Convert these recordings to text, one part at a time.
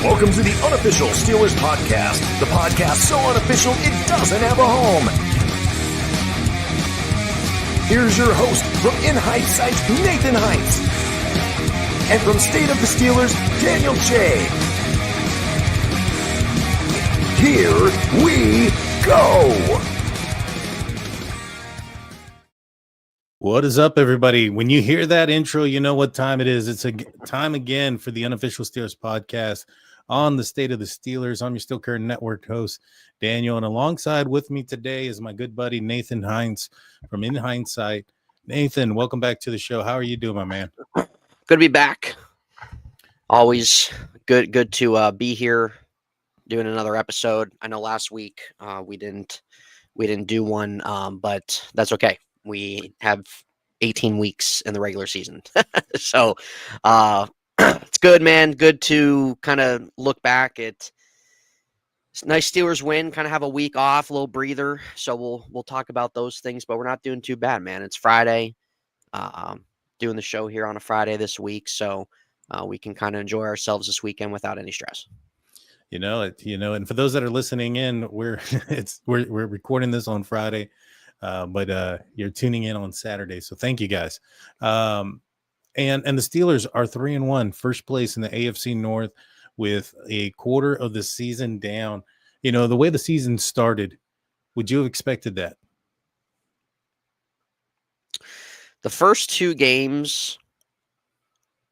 Welcome to the Unofficial Steelers Podcast, the podcast so unofficial it doesn't have a home. Here's your host from In Hindsight, Nathan Hines. And from State of the Steelers, Daniel J. Here we go. What is up, everybody? When you hear that intro, you know what time it is. It's a time again for the Unofficial Steelers Podcast on the State of the Steelers. I'm your Steel Curtain Network host, Daniel, and alongside with me today is my good buddy, Nathan Hines from In Hindsight. Nathan, welcome back to the show. How are you doing, my man? Good to be back. Always good to be here doing another episode. I know last week we didn't do one, but that's okay. We have 18 weeks in the regular season. So it's good, man. Good to kind of look back at nice Steelers win, kind of have a week off, a little breather. So we'll talk about those things, but we're not doing too bad, man. It's Friday. Doing the show here on a Friday this week, so we can kind of enjoy ourselves this weekend without any stress. And for those that are listening in, we're recording this on Friday. But you're tuning in on Saturday, so thank you guys. And the Steelers are 3-1, first place in the AFC North with a quarter of the season down. You know, the way the season started, would you have expected that? The first two games,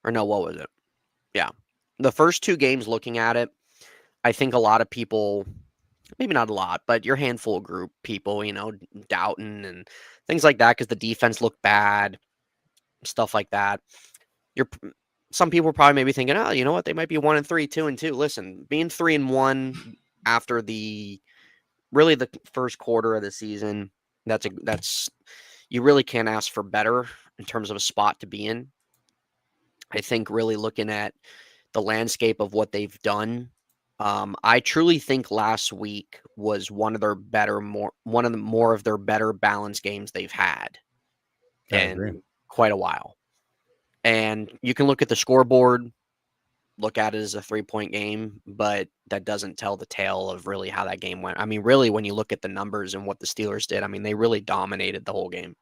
or no, what was it? Yeah, the first two games, looking at it, I think a lot of people, maybe not a lot, but your handful of group people, doubting and things like that because the defense looked bad, stuff like that. Some people were probably maybe thinking, oh, you know what, they might be 1-3, 2-2. Listen, being 3-1 after the first quarter of the season, that's you really can't ask for better in terms of a spot to be in. I think really looking at the landscape of what they've done, I truly think last week was one of the more of their better balanced games they've had in quite a while. And you can look at the scoreboard, look at it as a 3-point game, but that doesn't tell the tale of really how that game went. I mean, really, when you look at the numbers and what the Steelers did, I mean, they really dominated the whole game.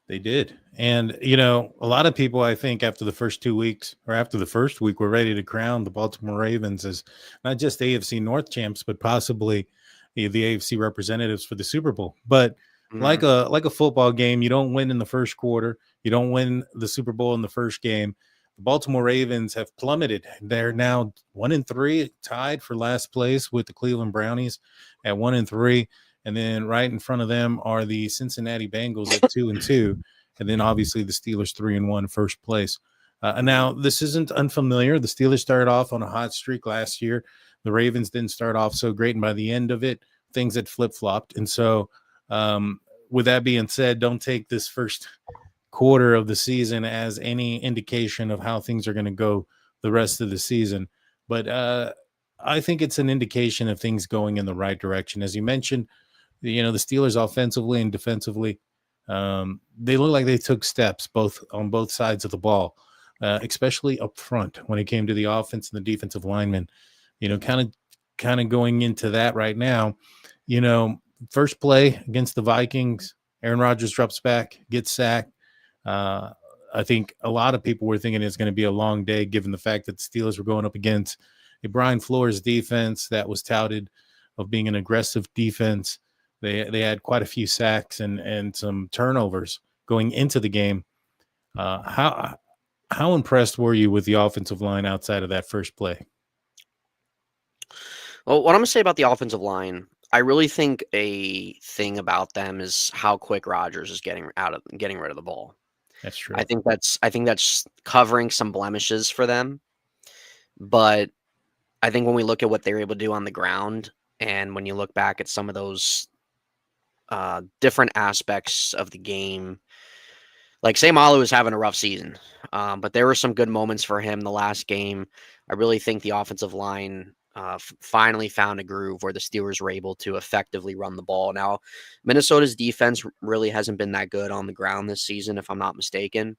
They did. And, a lot of people, I think, after the first 2 weeks or after the first week, were ready to crown the Baltimore Ravens as not just AFC North champs, but possibly the AFC representatives for the Super Bowl. But like a football game, you don't win in the first quarter. You don't win the Super Bowl in the first game. The Baltimore Ravens have plummeted. They're now 1-3, tied for last place with the Cleveland Brownies at 1-3. And then right in front of them are the Cincinnati Bengals at 2-2. And then obviously the Steelers 3-1, first place. And now this isn't unfamiliar. The Steelers started off on a hot streak last year. The Ravens didn't start off so great. And by the end of it, things had flip-flopped. And so with that being said, don't take this first quarter of the season as any indication of how things are going to go the rest of the season. But I think it's an indication of things going in the right direction. As you mentioned, the Steelers offensively and defensively, they look like they took steps on both sides of the ball, especially up front when it came to the offense and the defensive linemen. Kind of going into that right now. First play against the Vikings, Aaron Rodgers drops back, gets sacked. I think a lot of people were thinking it's going to be a long day, given the fact that the Steelers were going up against a Brian Flores defense that was touted of being an aggressive defense. They had quite a few sacks and some turnovers going into the game. How impressed were you with the offensive line outside of that first play? Well, what I'm going to say about the offensive line, I really think a thing about them is how quick Rodgers is getting rid of the ball. That's true. I think that's covering some blemishes for them. But I think when we look at what they were able to do on the ground, and when you look back at some of those different aspects of the game, like Samalu is having a rough season, but there were some good moments for him the last game. I really think the offensive line finally found a groove where the Steelers were able to effectively run the ball. Now, Minnesota's defense really hasn't been that good on the ground this season, if I'm not mistaken.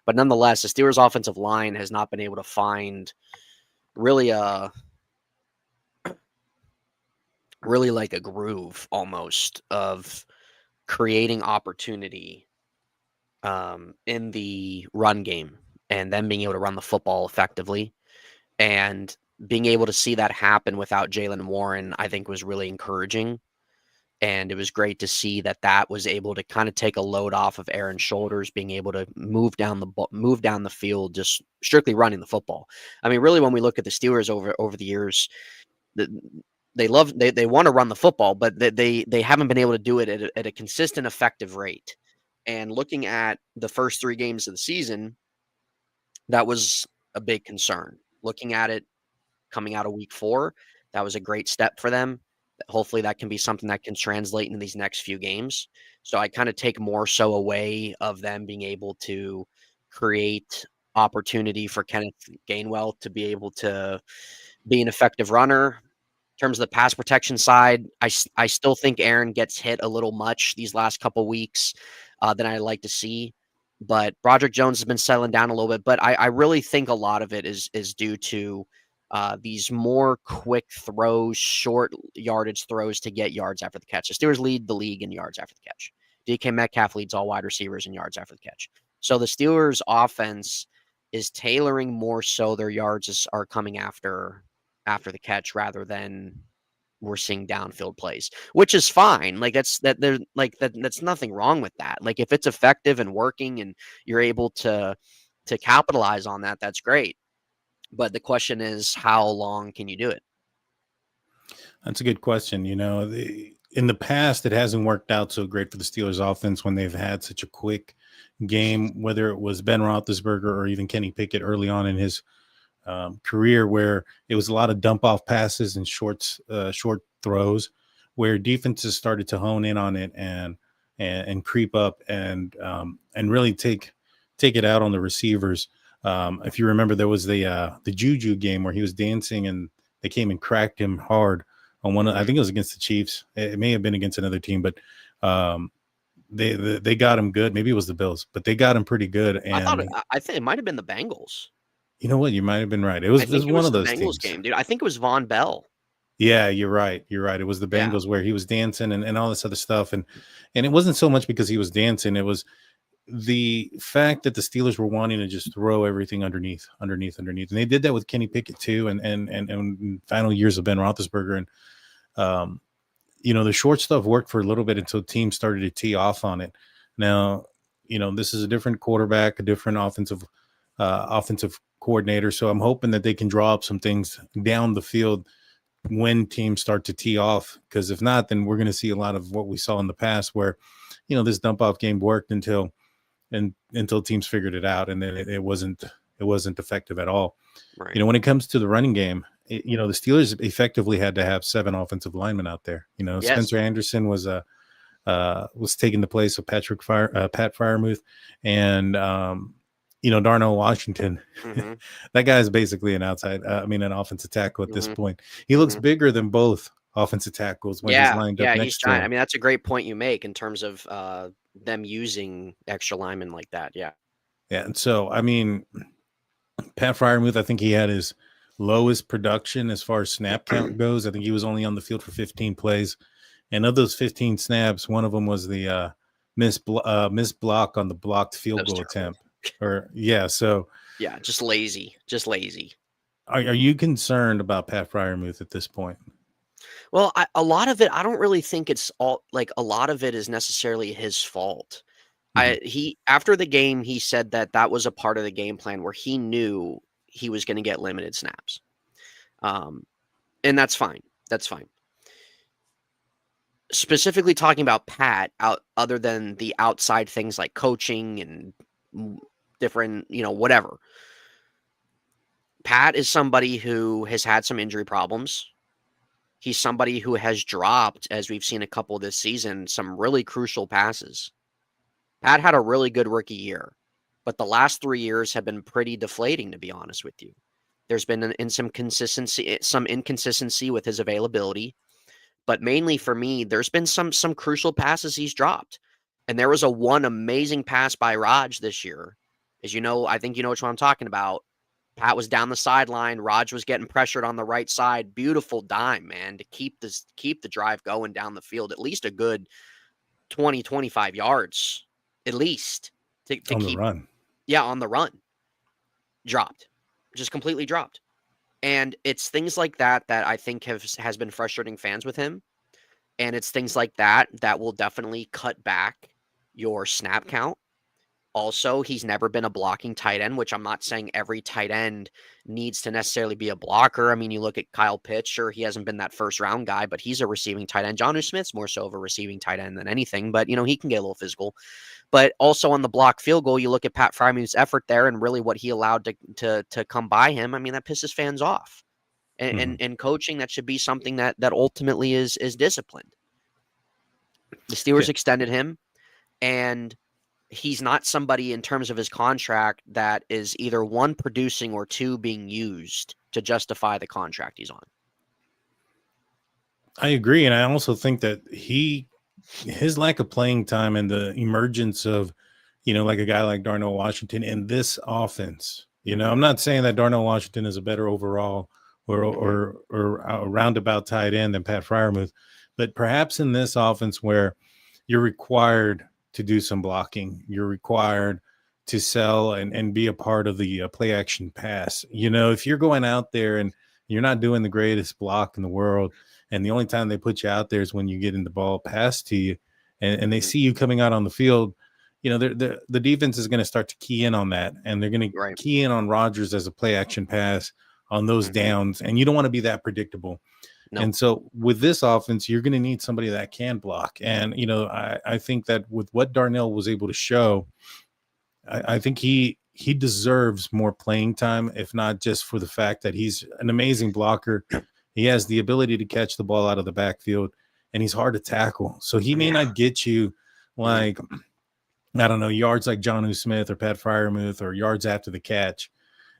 But nonetheless, the Steelers' offensive line has not been able to find really really like a groove almost of creating opportunity in the run game and then being able to run the football effectively. And being able to see that happen without Jaylen Warren, I think was really encouraging. And it was great to see that was able to kind of take a load off of Aaron's shoulders, being able to move down the field, just strictly running the football. I mean, really, when we look at the Steelers over the years, they want to run the football, but they haven't been able to do it at a consistent, effective rate. And looking at the first 3 games of the season, that was a big concern. Looking at it coming out of week 4, that was a great step for them. Hopefully that can be something that can translate into these next few games. So I kind of take more so away of them being able to create opportunity for Kenneth Gainwell to be able to be an effective runner. In terms of the pass protection side, I still think Aaron gets hit a little much these last couple weeks than I like to see. But Broderick Jones has been settling down a little bit. But I really think a lot of it is due to these more quick throws, short yardage throws to get yards after the catch. The Steelers lead the league in yards after the catch. DK Metcalf leads all wide receivers in yards after the catch. So the Steelers offense is tailoring more so their yards are coming after the catch rather than we're seeing downfield plays, which is fine. Like that's nothing wrong with that. Like if it's effective and working and you're able to capitalize on that, that's great. But the question is, how long can you do it? That's a good question. You know, in the past, it hasn't worked out so great for the Steelers offense when they've had such a quick game, whether it was Ben Roethlisberger or even Kenny Pickett early on in his career, where it was a lot of dump off passes and short throws, where defenses started to hone in on it and creep up and really take it out on the receivers. If you remember, there was the Juju game where he was dancing and they came and cracked him hard on one. I think it was against the Chiefs. It may have been against another team, but they got him good. Maybe it was the Bills, but they got him pretty good. And I think it might have been the Bengals. You know what? You might have been right. It was one of those Bengals game, dude. I think it was Von Bell. Yeah, you're right. It was the Bengals where he was dancing and all this other stuff. And it wasn't so much because he was dancing. It was the fact that the Steelers were wanting to just throw everything underneath. And they did that with Kenny Pickett too. And final years of Ben Roethlisberger. And, the short stuff worked for a little bit until teams started to tee off on it. Now, this is a different quarterback, a different offensive coordinator. So I'm hoping that they can draw up some things down the field when teams start to tee off, because if not, then we're going to see a lot of what we saw in the past where, this dump off game worked until teams figured it out. And then it wasn't effective at all. Right. When it comes to the running game, the Steelers effectively had to have 7 offensive linemen out there. Yes. Spencer Anderson was taking the place of Pat Freiermuth and, Darnell Washington. Mm-hmm. That guy is basically an offensive tackle at this point. He looks bigger than both offensive tackles when he's lined up next to him. I mean, that's a great point you make in terms of them using extra linemen like that. Yeah. Yeah. And so, Pat Freiermuth, I think he had his lowest production as far as snap count goes. I think he was only on the field for 15 plays. And of those 15 snaps, one of them was the missed block on the blocked field goal attempt. Just lazy. Are you concerned about Pat Freiermuth at this point? Well, a lot of it, I don't really think it's all like a lot of it is necessarily his fault. Mm-hmm. After the game, he said that was a part of the game plan where he knew he was going to get limited snaps. And that's fine. Specifically talking about Pat, other than the outside things like coaching and different, whatever. Pat is somebody who has had some injury problems. He's somebody who has dropped, as we've seen a couple this season, some really crucial passes. Pat had a really good rookie year, but the last 3 years have been pretty deflating, to be honest with you. There's been some inconsistency with his availability, but mainly for me, there's been some crucial passes he's dropped. And there was one amazing pass by Raj this year. As you know, I think you know which one I'm talking about. Pat was down the sideline. Raj was getting pressured on the right side. Beautiful dime, man, to keep the drive going down the field, at least a good 20, 25 yards, at least to On the keep run. Yeah, on the run. Dropped. Just completely dropped. And it's things like that I think has been frustrating fans with him. And it's things like that will definitely cut back your snap count. Also, he's never been a blocking tight end, which I'm not saying every tight end needs to necessarily be a blocker. I mean, you look at Kyle Pitts, sure, he hasn't been that first round guy, but he's a receiving tight end. Jonnu Smith's more so of a receiving tight end than anything, but, he can get a little physical. But also on the block field goal, you look at Pat Frymuth's effort there and really what he allowed to come by him. I mean, that pisses fans off. And coaching, that should be something that ultimately is disciplined. The Steelers extended him, and he's not somebody in terms of his contract that is either one, producing, or two, being used to justify the contract he's on. I agree. And I also think that his lack of playing time and the emergence of, like a guy like Darnell Washington in this offense, I'm not saying that Darnell Washington is a better overall or a roundabout tight end than Pat Fryermuth, but perhaps in this offense where you're required to do some blocking, you're required to sell and be a part of the play action pass. If you're going out there and you're not doing the greatest block in the world, and the only time they put you out there is when you get in the ball passed to you and they see you coming out on the field, the defense is going to start to key in on that. And they're going to key in on Rodgers as a play action pass on those downs. And you don't want to be that predictable. No. And so with this offense, you're going to need somebody that can block. And, I think that with what Darnell was able to show, I think he deserves more playing time, if not just for the fact that he's an amazing blocker. He has the ability to catch the ball out of the backfield, and he's hard to tackle. So he may not get you like, I don't know, yards like Jonnu Smith or Pat Fryermuth or yards after the catch.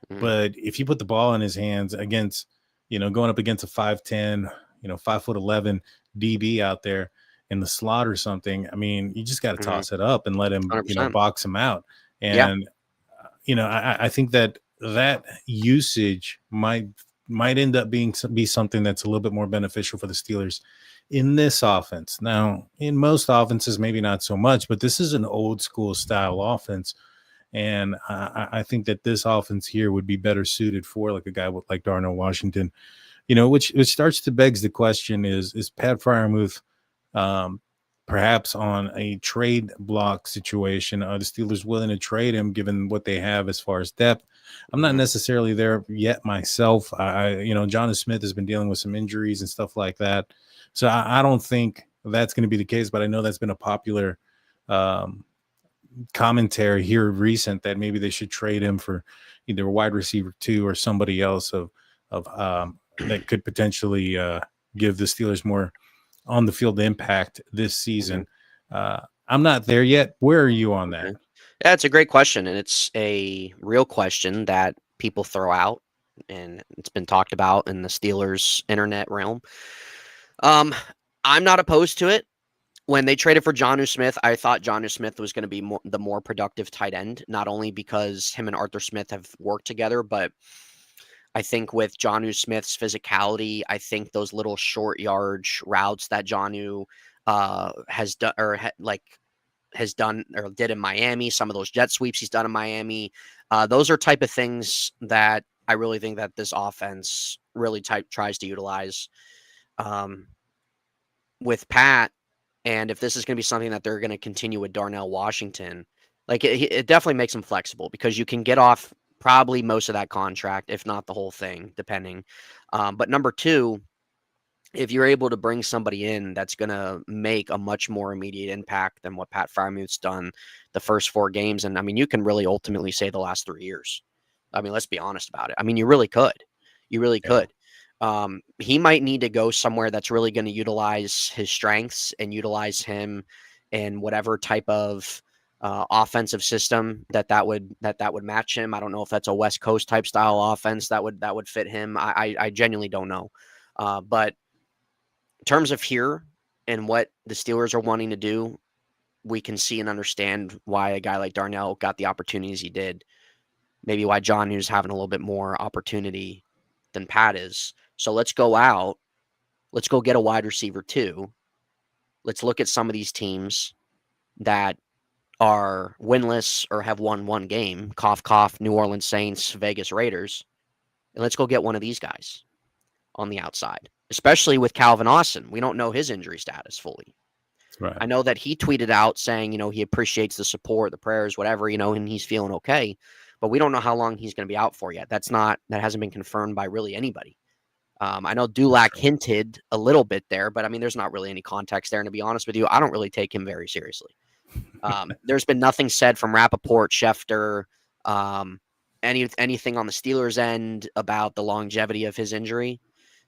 But if you put the ball in his hands against, going up against a 5'10", 5'11" DB out there in the slot or something, I mean, you just got to toss it up and let him, 100%. Box him out. And, I think that usage might end up be something that's a little bit more beneficial for the Steelers in this offense. Now, in most offenses, maybe not so much, but this is an old school style offense. And I think that this offense here would be better suited for like a guy like Darnell Washington, which starts to begs the question is Pat Fryermuth perhaps on a trade block situation? Are the Steelers willing to trade him given what they have as far as depth? I'm not necessarily there yet myself. Jonnu Smith has been dealing with some injuries and stuff like that. So I don't think that's going to be the case, but I know that's been a popular commentary here recent that maybe they should trade him for either a wide receiver 2 or somebody else of that could potentially give the Steelers more on the field impact this season. I'm not there yet. Where are you on that? Yeah, it's a great question, and it's a real question that people throw out, and it's been talked about in the Steelers internet realm. I'm not opposed to it. When they traded for Jonnu Smith, I thought Jonnu Smith was going to be the more productive tight end, not only because him and Arthur Smith have worked together, but I think with Jonnu Smith's physicality, I think those little short yardage routes that Jonnu has done or did in Miami, some of those jet sweeps he's done in Miami, those are type of things that I really think that this offense really tries to utilize with Pat. And if this is going to be something that they're going to continue with Darnell Washington, like it definitely makes them flexible because you can get off probably most of that contract, if not the whole thing, depending. But number two, if you're able to bring somebody in that's going to make a much more immediate impact than what Pat Fryermuth's done the first 4 games, and I mean, you can really ultimately say the last 3 years. I mean, let's be honest about it. I mean, you really could. You really could. He might need to go somewhere that's really going to utilize his strengths and utilize him in whatever type of offensive system that would match him. I don't know if that's a West Coast type style offense that would fit him. I genuinely don't know. But in terms of here and what the Steelers are wanting to do, we can see and understand why a guy like Darnell got the opportunities he did. maybe why Jonnu's having a little bit more opportunity than Pat is. So let's go out. Let's go get a wide receiver too. Let's look at some of these teams that are winless or have won one game. Cough, cough, New Orleans Saints, Vegas Raiders. And let's go get one of these guys on the outside, especially with Calvin Austin. We don't know his injury status fully. Right. I know that he tweeted out saying, he appreciates the support, the prayers, whatever, and he's feeling okay. But we don't know how long he's going to be out for yet. That hasn't been confirmed by really anybody. I know Dulac hinted a little bit there, but I mean, there's not really any context there. And to be honest with you, I don't really take him very seriously. There's been nothing said from Rappaport, Schefter, anything on the Steelers' end about the longevity of his injury.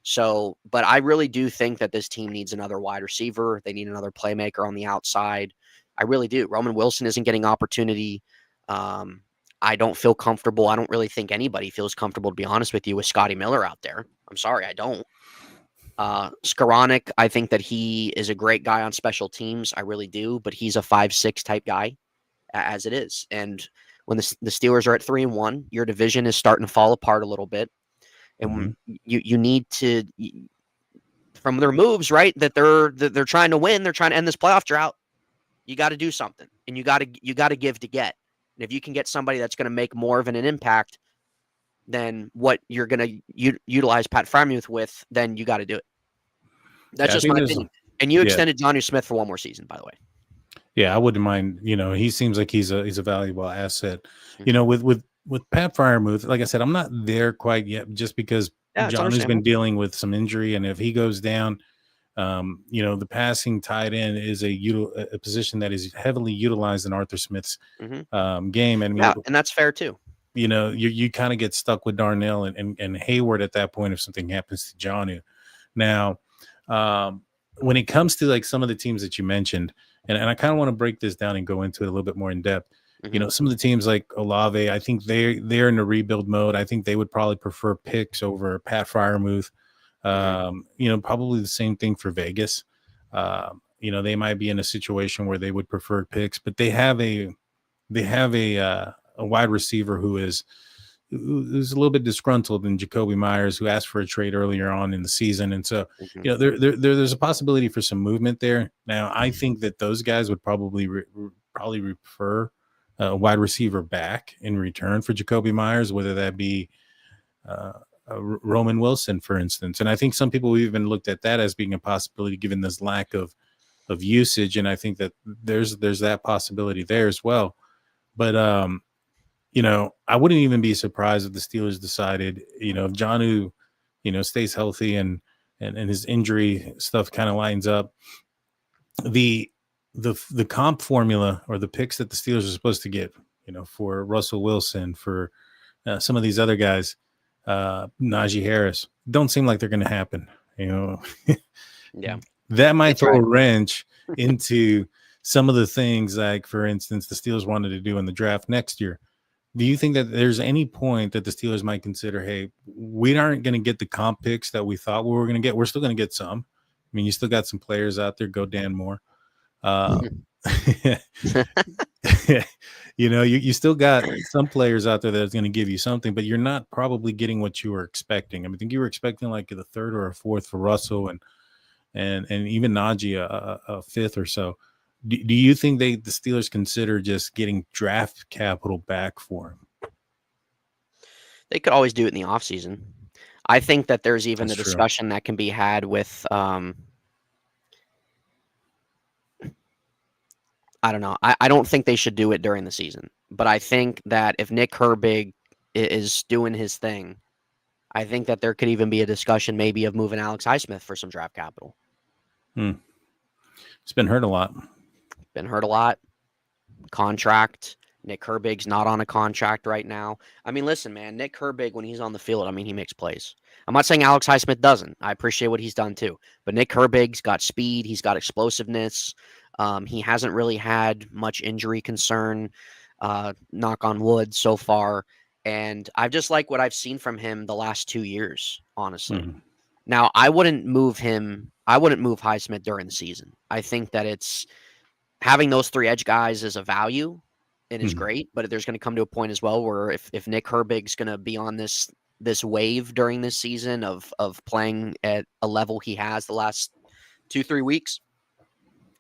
So, but I really do think that this team needs another wide receiver. They need another playmaker on the outside. I really do. Roman Wilson isn't getting opportunity. I don't feel comfortable. I don't really think anybody feels comfortable, to be honest with you, with Scotty Miller out there. I'm sorry, I don't. Skoranek, I think that he is a great guy on special teams. I really do, but he's a 5'6" type guy as it is. And when the Steelers are at 3-1, your division is starting to fall apart a little bit. And you need to, from their moves, right, that they're trying to win, they're trying to end this playoff drought. You got to do something, and you got to give to get. And if you can get somebody that's going to make more of an impact than what you're going to utilize Pat Freiermuth with, then you got to do it. That's just my opinion. And you extended Jonnu Smith for one more season, by the way. Yeah, I wouldn't mind. He seems like he's a valuable asset. With Pat Freiermuth, like I said, I'm not there quite yet, just because Jonnu's been dealing with some injury, and if he goes down, the passing tight end is a position that is heavily utilized in Arthur Smith's game, and and that's fair too. You kind of get stuck with Darnell and Hayward at that point if something happens to Jonnu. Now, when it comes to like some of the teams that you mentioned, and I kind of want to break this down and go into it a little bit more in depth. Some of the teams like Olave, I think they're in a rebuild mode. I think they would probably prefer picks over Pat Freiermuth. Probably the same thing for Vegas. They might be in a situation where they would prefer picks, but they have a wide receiver who's a little bit disgruntled in Jacoby Myers, who asked for a trade earlier on in the season. And so, there's a possibility for some movement there. Now, I think that those guys would probably prefer a wide receiver back in return for Jacoby Myers, whether that be Roman Wilson, for instance. And I think some people even looked at that as being a possibility given this lack of usage. And I think that there's that possibility there as well. But, I wouldn't even be surprised if the Steelers decided, if Jonnu, stays healthy and his injury stuff kind of lines up, the comp formula or the picks that the Steelers are supposed to get, for Russell Wilson, for some of these other guys, Najee Harris, don't seem like they're going to happen. Yeah, that might throw a wrench into some of the things, like, for instance, the Steelers wanted to do in the draft next year. Do you think that there's any point that the Steelers might consider, hey, we aren't going to get the comp picks that we thought we were going to get? We're still going to get some. I mean, you still got some players out there. Go Dan Moore. You still got some players out there that's going to give you something, but you're not probably getting what you were expecting. I think you were expecting like the third or a fourth for Russell and even Najee a fifth or so. Do you think the Steelers consider just getting draft capital back for him? They could always do it in the offseason. I think that there's even a discussion that can be had with I don't know. I don't think they should do it during the season. But I think that if Nick Herbig is doing his thing, I think that there could even be a discussion maybe of moving Alex Highsmith for some draft capital. It's been hurt a lot. Contract. Nick Herbig's not on a contract right now. I mean, listen, man, Nick Herbig, when he's on the field, he makes plays. I'm not saying Alex Highsmith doesn't. I appreciate what he's done too. But Nick Herbig's got speed. He's got explosiveness. He hasn't really had much injury concern, knock on wood, so far. And I just like what I've seen from him the last 2 years, honestly. Now, I wouldn't move him. I wouldn't move Highsmith during the season. I think that it's having those three edge guys is a value. and is great, but there's going to come to a point as well where if Nick Herbig's going to be on this wave during this season of playing at a level he has the last 2-3 weeks,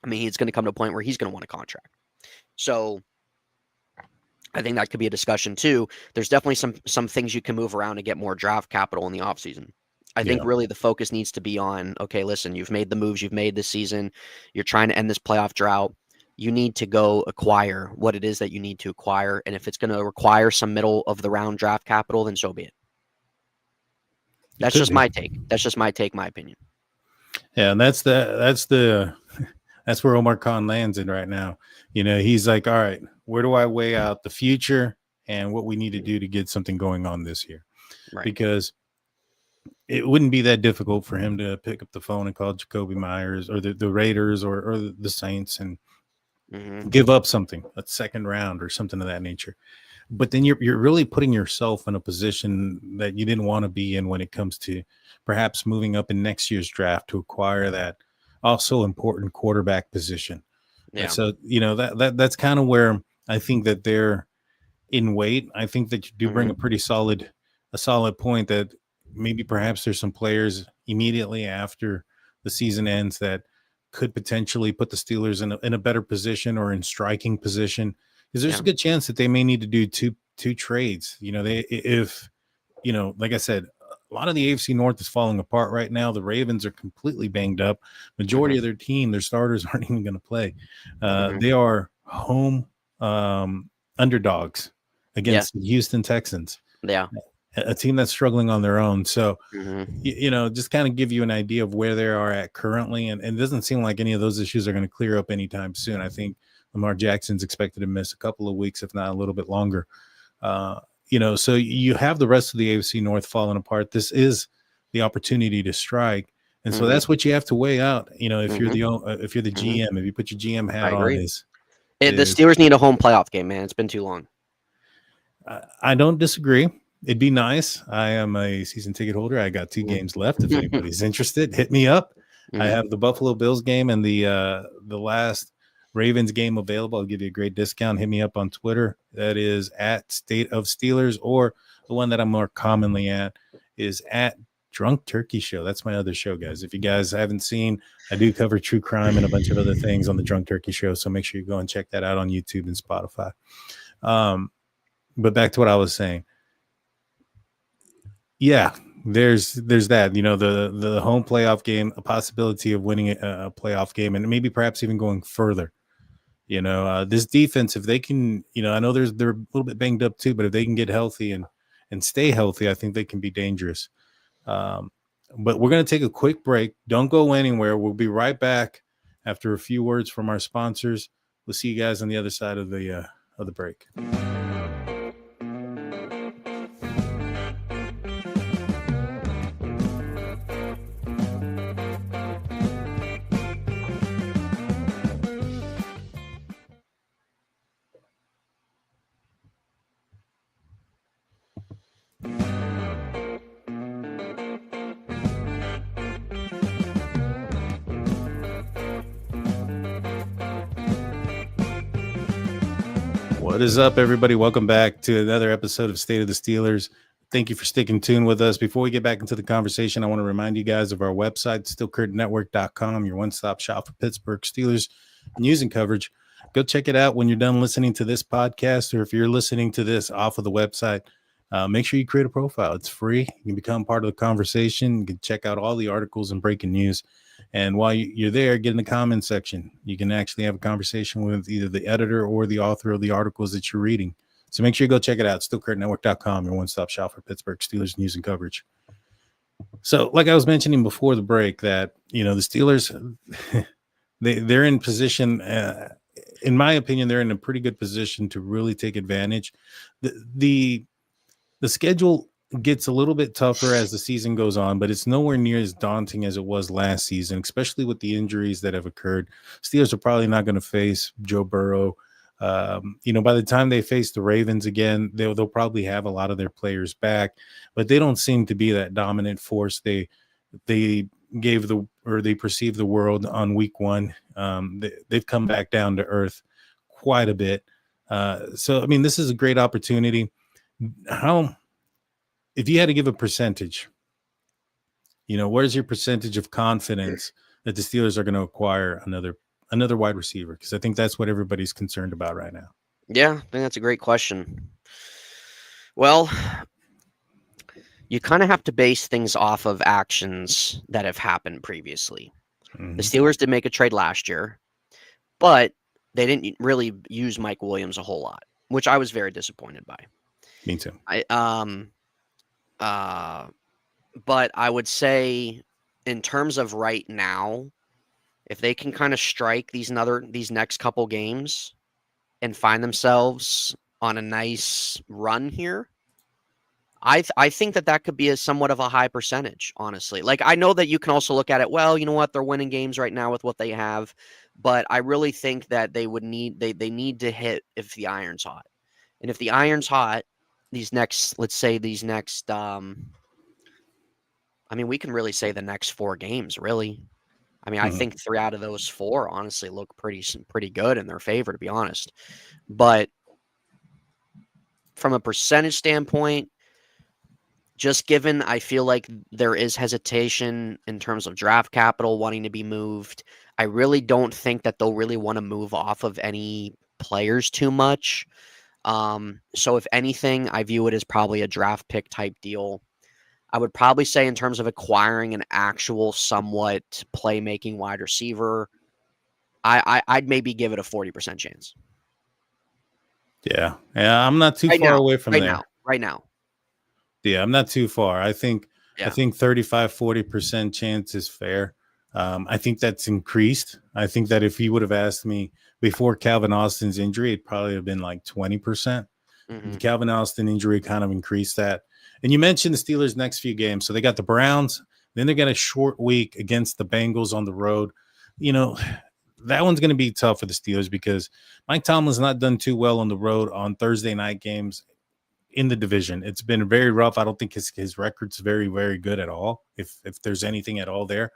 I mean, it's going to come to a point where he's going to want a contract. So I think that could be a discussion too. There's definitely some things you can move around to get more draft capital in the offseason. I think really the focus needs to be on, okay, listen, you've made the moves you've made this season. You're trying to end this playoff drought. You need to go acquire what it is that you need to acquire. And if it's going to require some middle of the round draft capital, then so be it. That's just my take. That's just my take, my opinion. Yeah, and that's where Omar Khan lands in right now. You know, he's like, all right, where do I weigh out the future and what we need to do to get something going on this year? Right. Because it wouldn't be that difficult for him to pick up the phone and call Jacoby Myers or the Raiders or the Saints and give up something, a second round or something of that nature. But then you're really putting yourself in a position that you didn't want to be in when it comes to perhaps moving up in next year's draft to acquire that also important quarterback position. Yeah. And so, you know, that's kind of where I think that they're in weight. I think that you do bring a pretty solid point that maybe perhaps there's some players immediately after the season ends that could potentially put the Steelers in a better position or in striking position. Because there's a good chance that they may need to do two trades. You know, if like I said, a lot of the AFC North is falling apart right now. The Ravens are completely banged up. Majority of their team, their starters aren't even going to play. They are home underdogs against the Houston Texans. Yeah, a team that's struggling on their own. So, just kind of give you an idea of where they are at currently. And it doesn't seem like any of those issues are going to clear up anytime soon. I think Lamar Jackson's expected to miss a couple of weeks, if not a little bit longer. So you have the rest of the AFC North falling apart. This is the opportunity to strike. And so that's what you have to weigh out. You know, if you're the GM, if you put your GM hat on, the Steelers need a home playoff game, man. It's been too long. I don't disagree. It'd be nice. I am a season ticket holder. I got 2 games left. If anybody's interested, hit me up. I have the Buffalo Bills game and the last Ravens game available. I'll give you a great discount. Hit me up on Twitter. That is at State of Steelers, or the one that I'm more commonly at is at Drunk Turkey Show. That's my other show, guys. If you guys haven't seen, I do cover true crime and a bunch of other things on the Drunk Turkey Show. So make sure you go and check that out on YouTube and Spotify. But back to what I was saying. Yeah, there's that, the home playoff game, a possibility of winning a playoff game and maybe perhaps even going further. This defense, if they can, I know they're a little bit banged up too, but if they can get healthy and stay healthy, I think they can be dangerous. But we're going to take a quick break. Don't go anywhere. We'll be right back after a few words from our sponsors. We'll see you guys on the other side of the break. What is up, everybody? Welcome back to another episode of State of the Steelers. Thank you for sticking tuned with us. Before we get back into the conversation, I want to remind you guys of our website, steelcurtainnetwork.com, your one-stop shop for Pittsburgh Steelers news and coverage. Go check it out when you're done listening to this podcast, or if you're listening to this off of the website, make sure you create a profile. It's free. You can become part of the conversation. You can check out all the articles and breaking news. And while you're there, get in the comment section. You can actually have a conversation with either the editor or the author of the articles that you're reading. So make sure you go check it out. SteelCurtainNetwork.com, your one-stop shop for Pittsburgh Steelers news and coverage. So like I was mentioning before the break that, the Steelers, they're in position, in my opinion, they're in a pretty good position to really take advantage. The schedule gets a little bit tougher as the season goes on, but it's nowhere near as daunting as it was last season, especially with the injuries that have occurred. Steelers are probably not going to face Joe Burrow. By the time they face the Ravens again, they'll probably have a lot of their players back, but they don't seem to be that dominant force they perceived the world on week 1. They've come back down to earth quite a bit. So, I mean, this is a great opportunity. If you had to give a percentage, where's your percentage of confidence that the Steelers are going to acquire another wide receiver? Because I think that's what everybody's concerned about right now. Yeah, I think that's a great question. Well, you kind of have to base things off of actions that have happened previously. Mm-hmm. The Steelers did make a trade last year, but they didn't really use Mike Williams a whole lot, which I was very disappointed by. Me too. But I would say in terms of right now, if they can kind of strike these next couple games and find themselves on a nice run here, I think that could be somewhat of a high percentage, honestly. Like, I know that you can also look at it, well, you know what, they're winning games right now with what they have, but I really think that they need to hit if the iron's hot. And if the iron's hot, I mean, we can really say the next 4 games, really. I mean, I think 3 out of those 4 honestly look pretty good in their favor, to be honest. But from a percentage standpoint, just given I feel like there is hesitation in terms of draft capital wanting to be moved, I really don't think that they'll really want to move off of any players too much. So if anything, I view it as probably a draft pick type deal. I would probably say in terms of acquiring an actual somewhat playmaking wide receiver, I'd maybe give it a 40% chance. Yeah, I'm not too far away from there. Right now. Yeah, I'm not too far. I think 35-40% chance is fair. I think that's increased. I think that if he would have asked me before Calvin Austin's injury, it'd probably have been like 20%. The Calvin Austin injury kind of increased that. And you mentioned the Steelers' next few games. So they got the Browns, then they got a short week against the Bengals on the road. That one's going to be tough for the Steelers because Mike Tomlin's not done too well on the road on Thursday night games in the division. It's been very rough. I don't think his record's very, very good at all, if there's anything at all there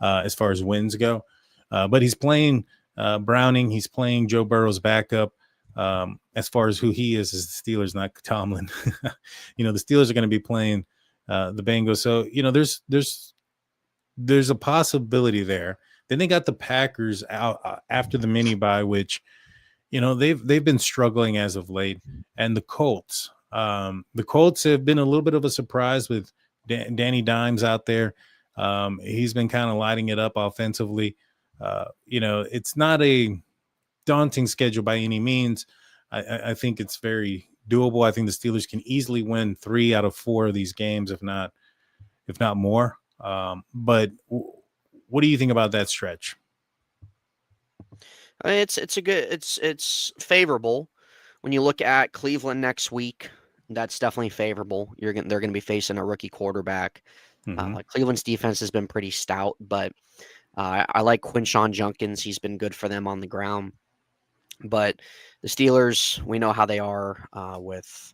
as far as wins go. But he's playing Browning. He's playing Joe Burrow's backup. As far as who he is the Steelers, not Tomlin. The Steelers are going to be playing the Bengals. So, there's a possibility there. Then they got the Packers out after the mini bye, which, they've been struggling as of late. And the Colts. The Colts have been a little bit of a surprise with Danny Dimes out there. He's been kind of lighting it up offensively. It's not a daunting schedule by any means. I think it's very doable. I think the Steelers can easily win 3 out of 4 of these games, if not more. But what do you think about that stretch? It's favorable. When you look at Cleveland next week, that's definitely favorable. They're going to be facing a rookie quarterback. Cleveland's defense has been pretty stout, but I like Quinshon Judkins. He's been good for them on the ground. But the Steelers, we know how they are with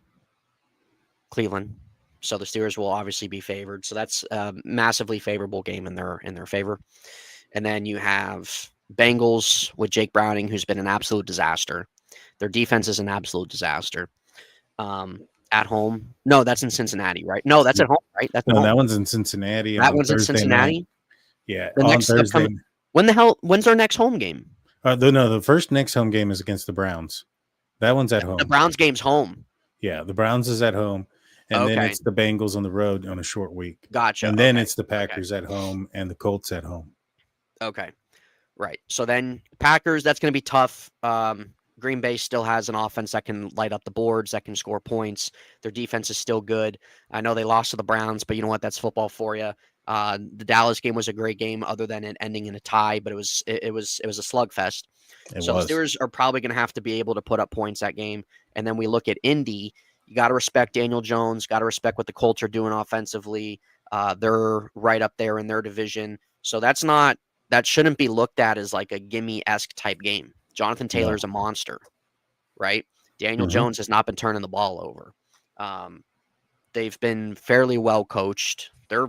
Cleveland. So the Steelers will obviously be favored. So that's a massively favorable game in their favor. And then you have Bengals with Jake Browning, who's been an absolute disaster. Their defense is an absolute disaster. At home. No, that's in Cincinnati, right? No, that's at home, right? That's no, home. That one's in Cincinnati. That one's in Cincinnati? Night. Yeah, on Thursday. When's our next home game? The first next home game is against the Browns. That one's at home. The Browns game's home. Yeah, the Browns is at home. And then it's the Bengals on the road on a short week. Gotcha. And then it's the Packers at home and the Colts at home. Okay. Right. So then Packers, that's going to be tough. Green Bay still has an offense that can light up the boards, that can score points. Their defense is still good. I know they lost to the Browns, but you know what? That's football for you. The Dallas game was a great game, other than it ending in a tie, but it was a slugfest. The Steelers are probably going to have to be able to put up points that game. And then we look at Indy. You got to respect Daniel Jones. Got to respect what the Colts are doing offensively. They're right up there in their division, so that shouldn't be looked at as like a gimme-esque type game. Jonathan Taylor's a monster, right? Daniel Jones has not been turning the ball over. They've been fairly well coached. They're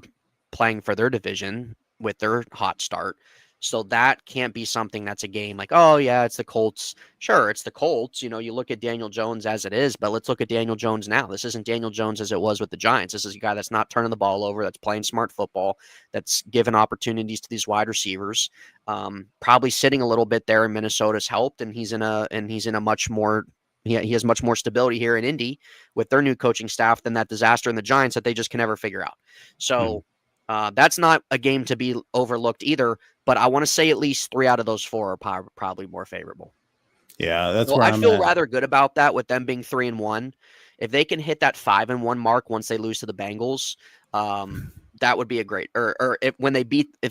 playing for their division with their hot start. So that can't be something that's a game like, oh, yeah, it's the Colts. Sure, it's the Colts. You look at Daniel Jones as it is, but let's look at Daniel Jones now. This isn't Daniel Jones as it was with the Giants. This is a guy that's not turning the ball over, that's playing smart football, that's giving opportunities to these wide receivers. Probably sitting a little bit there in Minnesota's helped, and he's in a much more he has much more stability here in Indy with their new coaching staff than that disaster in the Giants that they just can never figure out. So that's not a game to be overlooked either. But I want to say at least 3 out of those 4 are probably more favorable. Yeah, that's well, where I feel rather good about that with them being 3-1. If they can hit that 5-1 mark once they lose to the Bengals, that would be a great. Or if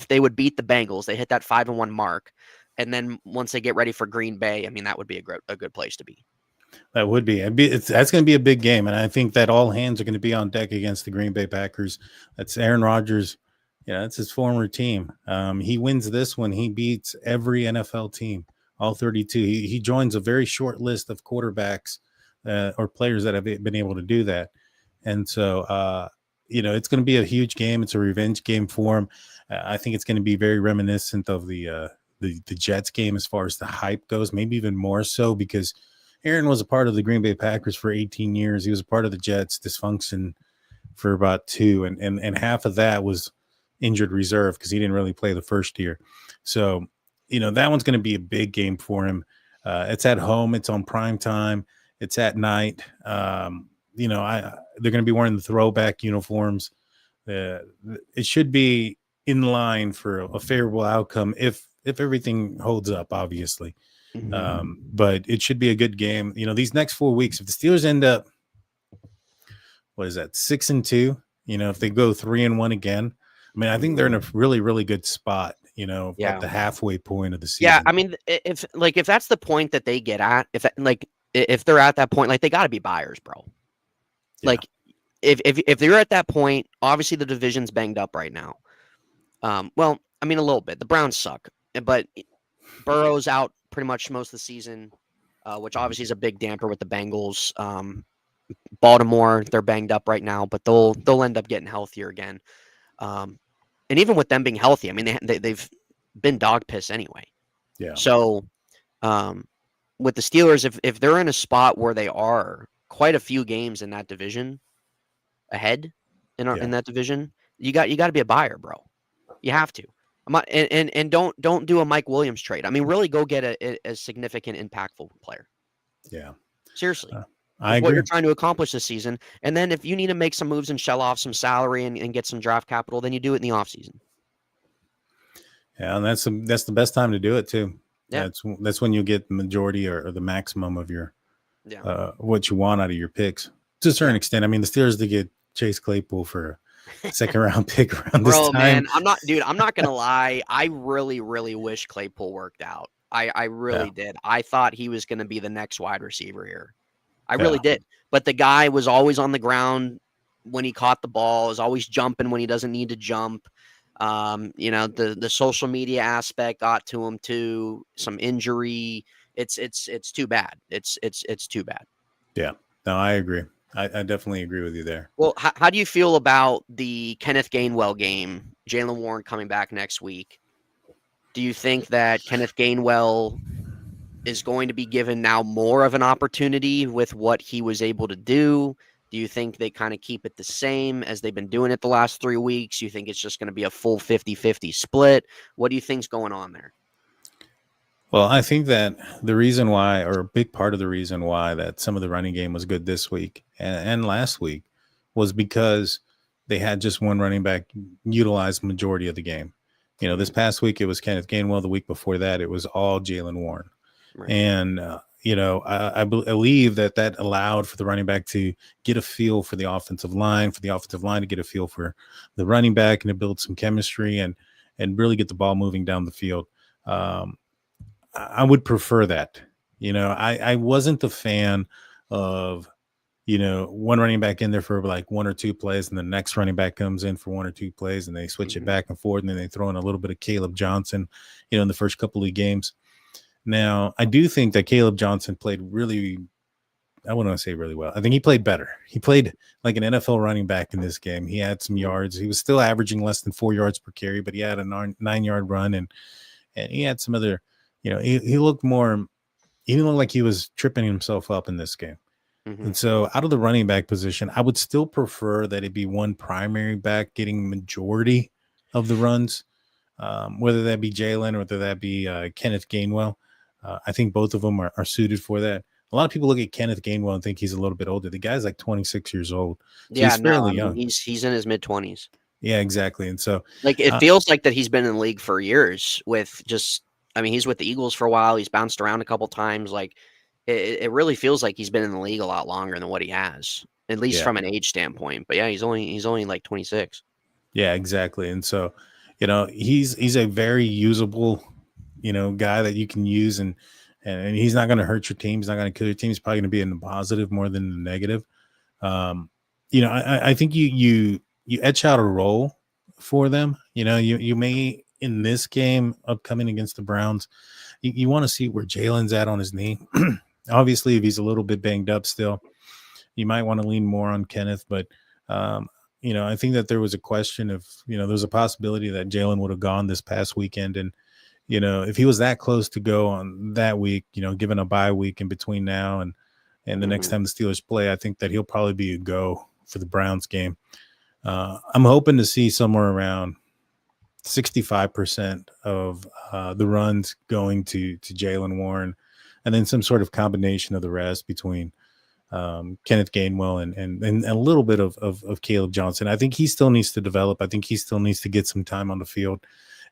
they would beat the Bengals, they hit that 5-1 mark, and then once they get ready for Green Bay, I mean that would be a good place to be. That would be. That's going to be a big game, and I think that all hands are going to be on deck against the Green Bay Packers. That's Aaron Rodgers. Yeah, that's his former team. He wins this one. He beats every NFL team, all 32. He joins a very short list of quarterbacks or players that have been able to do that. And so, it's going to be a huge game. It's a revenge game for him. I think it's going to be very reminiscent of the Jets game as far as the hype goes, maybe even more so because Aaron was a part of the Green Bay Packers for 18 years. He was a part of the Jets dysfunction for about 2, and half of that was injured reserve because he didn't really play the first year. So, that one's going to be a big game for him. It's at home. It's on prime time. It's at night. They're going to be wearing the throwback uniforms. It should be in line for a favorable outcome if everything holds up, obviously. But it should be a good game. These next 4 weeks, if the Steelers end up, 6-2, if they go 3-1 again, I mean, I think they're in a really, really good spot, at the halfway point of the season. Yeah, I mean, if that's the point that they get at, if they're at that point, they got to be buyers, bro. Yeah. Like, if they're at that point, obviously the division's banged up right now. Well, I mean, a little bit. The Browns suck, but Burrow's out pretty much most of the season, which obviously is a big damper with the Bengals. Baltimore, they're banged up right now, but they'll end up getting healthier again. And even with them being healthy, I mean, they've been dog piss anyway. Yeah. So, with the Steelers, if they're in a spot where they are quite a few games in that division ahead in that division, you got to be a buyer, bro. You have to. And don't do a Mike Williams trade. I mean, really go get a significant, impactful player. Yeah. Seriously. I agree. What you're trying to accomplish this season. And then if you need to make some moves and shell off some salary and get some draft capital, then you do it in the offseason. Yeah, and that's the best time to do it too. Yeah. That's when you get the majority or the maximum of your what you want out of your picks. To a certain extent. I mean, the Steelers did get Chase Claypool for a second round pick around this time. Man, I'm not gonna lie. I really, really wish Claypool worked out. I really did. I thought he was gonna be the next wide receiver here. I really did. But the guy was always on the ground when he caught the ball, is always jumping when he doesn't need to jump. The social media aspect got to him too, some injury. It's too bad. It's too bad. Yeah. No, I agree. I definitely agree with you there. Well, how do you feel about the Kenneth Gainwell game? Jaylen Warren coming back next week. Do you think that Kenneth Gainwell is going to be given now more of an opportunity with what he was able to do? Do you think they kind of keep it the same as they've been doing it the last 3 weeks? You think it's just going to be a full 50-50 split? What do you think's going on there? Well, I think that the reason why, or a big part of the reason why that some of the running game was good this week and last week was because they had just one running back utilized the majority of the game. This past week it was Kenneth Gainwell. The week before that it was all Jaylen Warren. Right. And, I believe that allowed for the running back to get a feel for the offensive line, to get a feel for the running back and to build some chemistry and really get the ball moving down the field. I would prefer that. I wasn't a fan of, one running back in there for like 1 or 2 plays and the next running back comes in for 1 or 2 plays and they switch it back and forth and then they throw in a little bit of Caleb Johnson, in the first couple of games. Now, I do think that Caleb Johnson played really, I wouldn't want to say really well. I think he played better. He played like an NFL running back in this game. He had some yards. He was still averaging less than 4 yards per carry, but he had a 9-yard run and he had some other, he looked more. He didn't look like he was tripping himself up in this game. Mm-hmm. And so out of the running back position, I would still prefer that it be one primary back getting majority of the runs, whether that be Jaylen or whether that be Kenneth Gainwell. I think both of them are suited for that. A lot of people look at Kenneth Gainwell and think he's a little bit older. The guy's like 26 years old. So Yeah, he's fairly young. He's in his mid-20s. Yeah, exactly. And so like it feels like that he's been in the league for years with just, I mean, he's with the Eagles for a while. He's bounced around a couple times. Like it really feels like he's been in the league a lot longer than what he has, at least from an age standpoint. But yeah, he's only like 26. Yeah, exactly. And so, he's a very usable, guy that you can use, and he's not going to hurt your team. He's not going to kill your team. He's probably going to be in the positive more than the negative. I think you etch out a role for them. You may, in this game upcoming against the Browns, you want to see where Jaylen's at on his knee. Obviously, if he's a little bit banged up still, you might want to lean more on Kenneth. But, I think that there was a question of, there's a possibility that Jaylen would have gone this past weekend. And, if he was that close to go on that week, given a bye week in between now and the next time the Steelers play, I think that he'll probably be a go for the Browns game. I'm hoping to see somewhere around 65% of the runs going to Jaylen Warren, and then some sort of combination of the rest between Kenneth Gainwell and a little bit of Caleb Johnson. I think he still needs to develop. I think he still needs to get some time on the field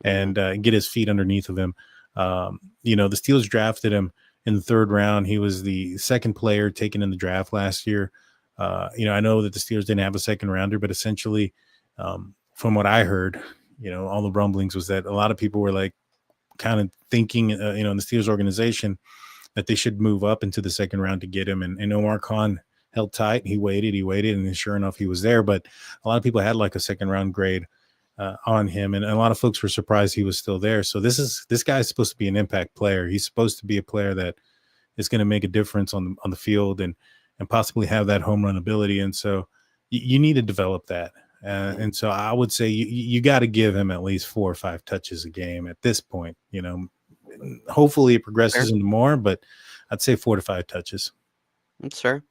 and get his feet underneath of him. The Steelers drafted him in the 3rd round. He was the second player taken in the draft last year. I know that the Steelers didn't have a second rounder, but essentially, from what I heard, all the rumblings was that a lot of people were like kind of thinking, in the Steelers organization, that they should move up into the second round to get him. And Omar Khan held tight. He waited, and sure enough, he was there. But a lot of people had like a second round grade on him, and a lot of folks were surprised he was still there. So this guy is supposed to be an impact player. He's supposed to be a player that is going to make a difference on the field and possibly have that home run ability. And so you need to develop that. And so I would say you got to give him at least 4 or 5 touches a game at this point. Hopefully it progresses into more, but I'd say 4 to 5 touches. That's fair.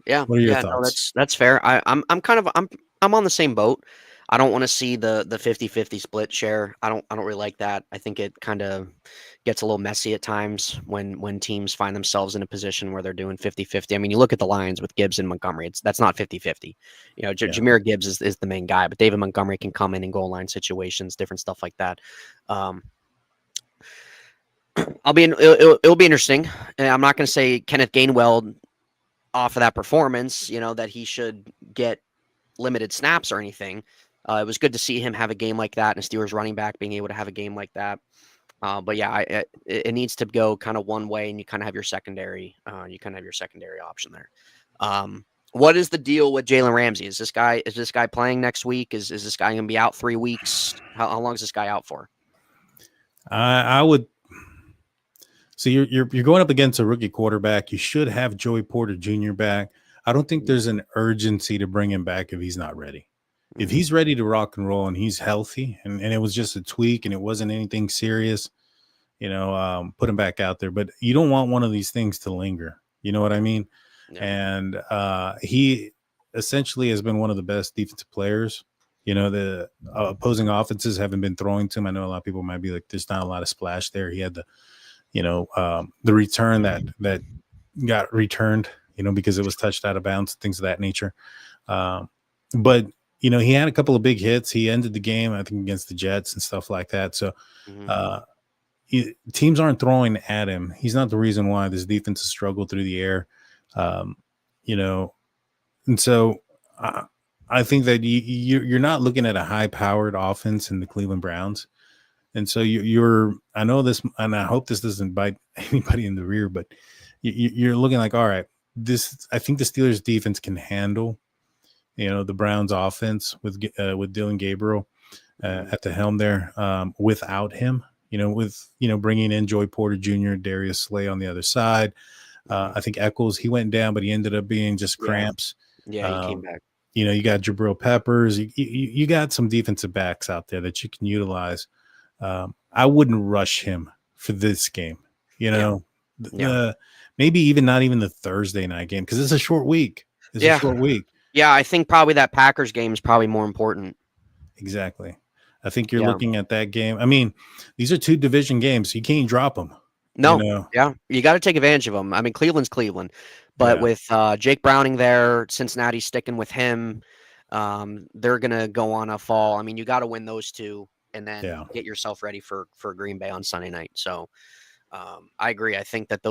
Yeah. What are your thoughts? No, that's fair. I'm on the same boat. I don't want to see the 50-50 split share. I don't really like that. I think it kind of gets a little messy at times when teams find themselves in a position where they're doing 50-50. I mean, you look at the Lions with Gibbs and Montgomery. That's not 50-50. Jahmyr Gibbs is the main guy, but David Montgomery can come in goal line situations, different stuff like that. It'll be interesting. I'm not going to say Kenneth Gainwell off of that performance, that he should get limited snaps or anything. It was good to see him have a game like that, and a Steelers running back being able to have a game like that. But yeah, it needs to go kind of one way, and you kind of have your secondary. Option there. What is the deal with Jalen Ramsey? Is this guy playing next week? Is this guy going to be out 3 weeks? How long is this guy out for? I would. So you're going up against a rookie quarterback. You should have Joey Porter Jr. back. I don't think there's an urgency to bring him back if he's not ready. If he's ready to rock and roll and he's healthy and it was just a tweak and it wasn't anything serious, put him back out there. But you don't want one of these things to linger. You know what I mean? Yeah. And he essentially has been one of the best defensive players. The opposing offenses haven't been throwing to him. I know a lot of people might be like, there's not a lot of splash there. He had the return that got returned, because it was touched out of bounds, things of that nature. But he had a couple of big hits. He ended the game, I think, against the Jets and stuff like that. So teams aren't throwing at him. He's not the reason why this defense has struggled through the air. And so I think that you're not looking at a high-powered offense in the Cleveland Browns. And so I know this, and I hope this doesn't bite anybody in the rear, but you're looking like, all right, I think the Steelers defense can handle, the Browns offense with Dylan Gabriel at the helm there, without him, with bringing in Joey Porter Jr., Darius Slay on the other side. I think Eccles, he went down, but he ended up being just cramps. Yeah, he came back. You got Jabril Peppers. You got some defensive backs out there that you can utilize. I wouldn't rush him for this game. Maybe even not even the Thursday night game because it's a short week. It's a short week. Yeah, I think probably that Packers game is probably more important. Exactly. I think you're looking at that game. I mean, these are 2 division games. You can't drop them. No. Yeah. You got to take advantage of them. I mean, Cleveland's Cleveland. But with Jake Browning there, Cincinnati sticking with him, they're going to go on a fall. I mean, you got to win those 2 and then get yourself ready for Green Bay on Sunday night. So I agree. I think that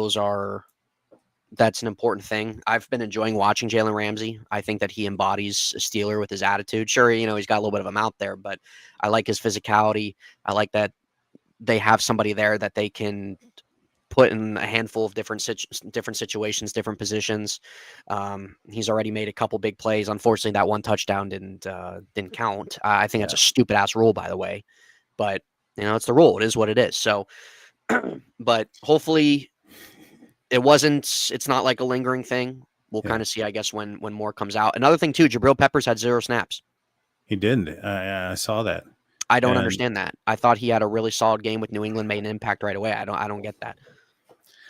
that's an important thing. I've been enjoying watching Jalen Ramsey. I think that he embodies a Steeler with his attitude. Sure, he's got a little bit of a mouth there, but I like his physicality. I like that they have somebody there that they can put in a handful of different situations, different positions. He's already made a couple big plays. Unfortunately, that one touchdown didn't count. I think that's a stupid ass rule, by the way, but it's the rule. It is what it is. So, but hopefully it's not like a lingering thing. We'll kind of see, I guess, when more comes out. Another thing too, Jabril Peppers had 0 snaps. He didn't. I saw that. I don't understand that. I thought he had a really solid game with New England, made an impact right away. I don't get that.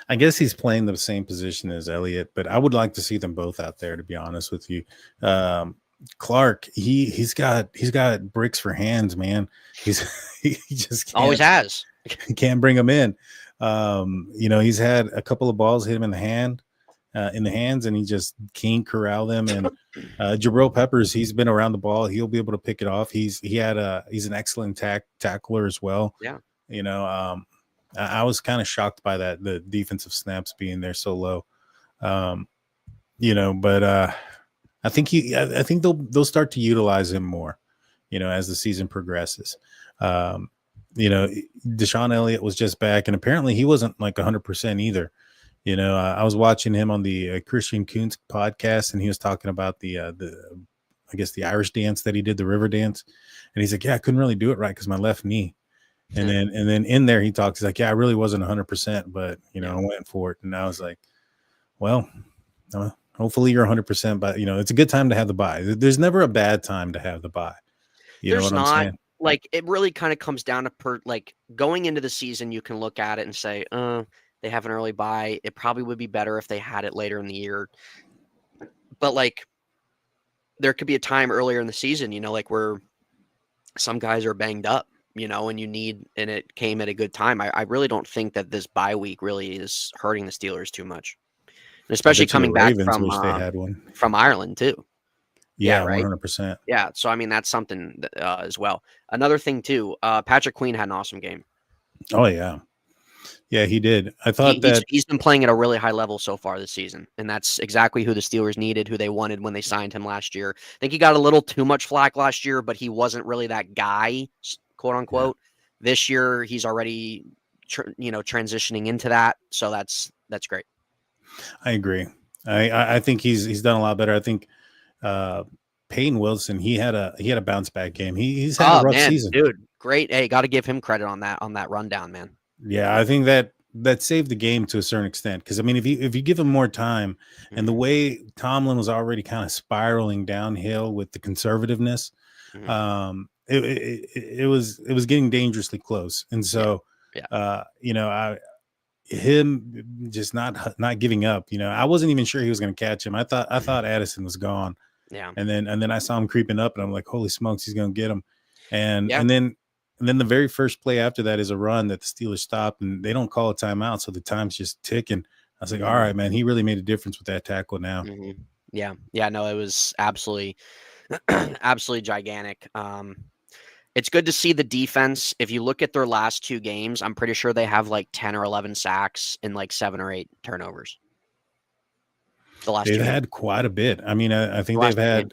I guess he's playing the same position as Elliott, but I would like to see them both out there, to be honest with you. Clark, he's got bricks for hands, man. He just always has. He can't bring them in. He's had a couple of balls hit him in the hands, and he just can't corral them. And Jabril Peppers, he's been around the ball. He'll be able to pick it off. He's an excellent tackler as well. Yeah. I was kind of shocked by that, the defensive snaps being there so low. But I think they'll start to utilize him more, as the season progresses. Deshaun Elliott was just back, and apparently he wasn't like 100% either. I was watching him on the Christian Kuntz podcast, and he was talking about the Irish dance that he did, the river dance. And he's like, yeah, I couldn't really do it right because my left knee. And then in there he talks, he's like, yeah, I really wasn't 100%, but I went for it. And I was like, well, hopefully you're 100%, but it's a good time to have the bye. There's never a bad time to have the bye. There's not. I'm saying? Like, it really kind of comes down to going into the season, you can look at it and say, they have an early bye. It probably would be better if they had it later in the year. But there could be a time earlier in the season, where some guys are banged up, and it came at a good time. I really don't think that this bye week really is hurting the Steelers too much, and especially coming back from Ireland too. Yeah, right. 100%. Yeah, so I mean that's something as well. Another thing too, Patrick Queen had an awesome game. Oh yeah, he did. I thought he's been playing at a really high level so far this season, and that's exactly who the Steelers needed, who they wanted when they signed him last year. I think he got a little too much flack last year, but he wasn't really that guy, quote unquote. Yeah. This year, he's already transitioning into that, so that's great. I agree. I think he's done a lot better. I think. Peyton Wilson, he had a bounce back game. He's had a rough season, dude. Great. Hey, got to give him credit on that rundown, man. Yeah, I think that saved the game to a certain extent because I mean, if you give him more time, and the way Tomlin was already kind of spiraling downhill with the conservativeness, it was getting dangerously close, and so him just not giving up. I wasn't even sure he was going to catch him. I thought Addison was gone. Yeah. And then I saw him creeping up, and I'm like, holy smokes, he's going to get him. And then the very first play after that is a run that the Steelers stopped, and they don't call a timeout, so the time's just ticking. I was like, all right, man, he really made a difference with that tackle now. Mm-hmm. Yeah. No, it was absolutely gigantic. It's good to see the defense. If you look at their last 2 games, I'm pretty sure they have 10 or 11 sacks and 7 or 8 turnovers. They've had quite a bit. I mean, I think they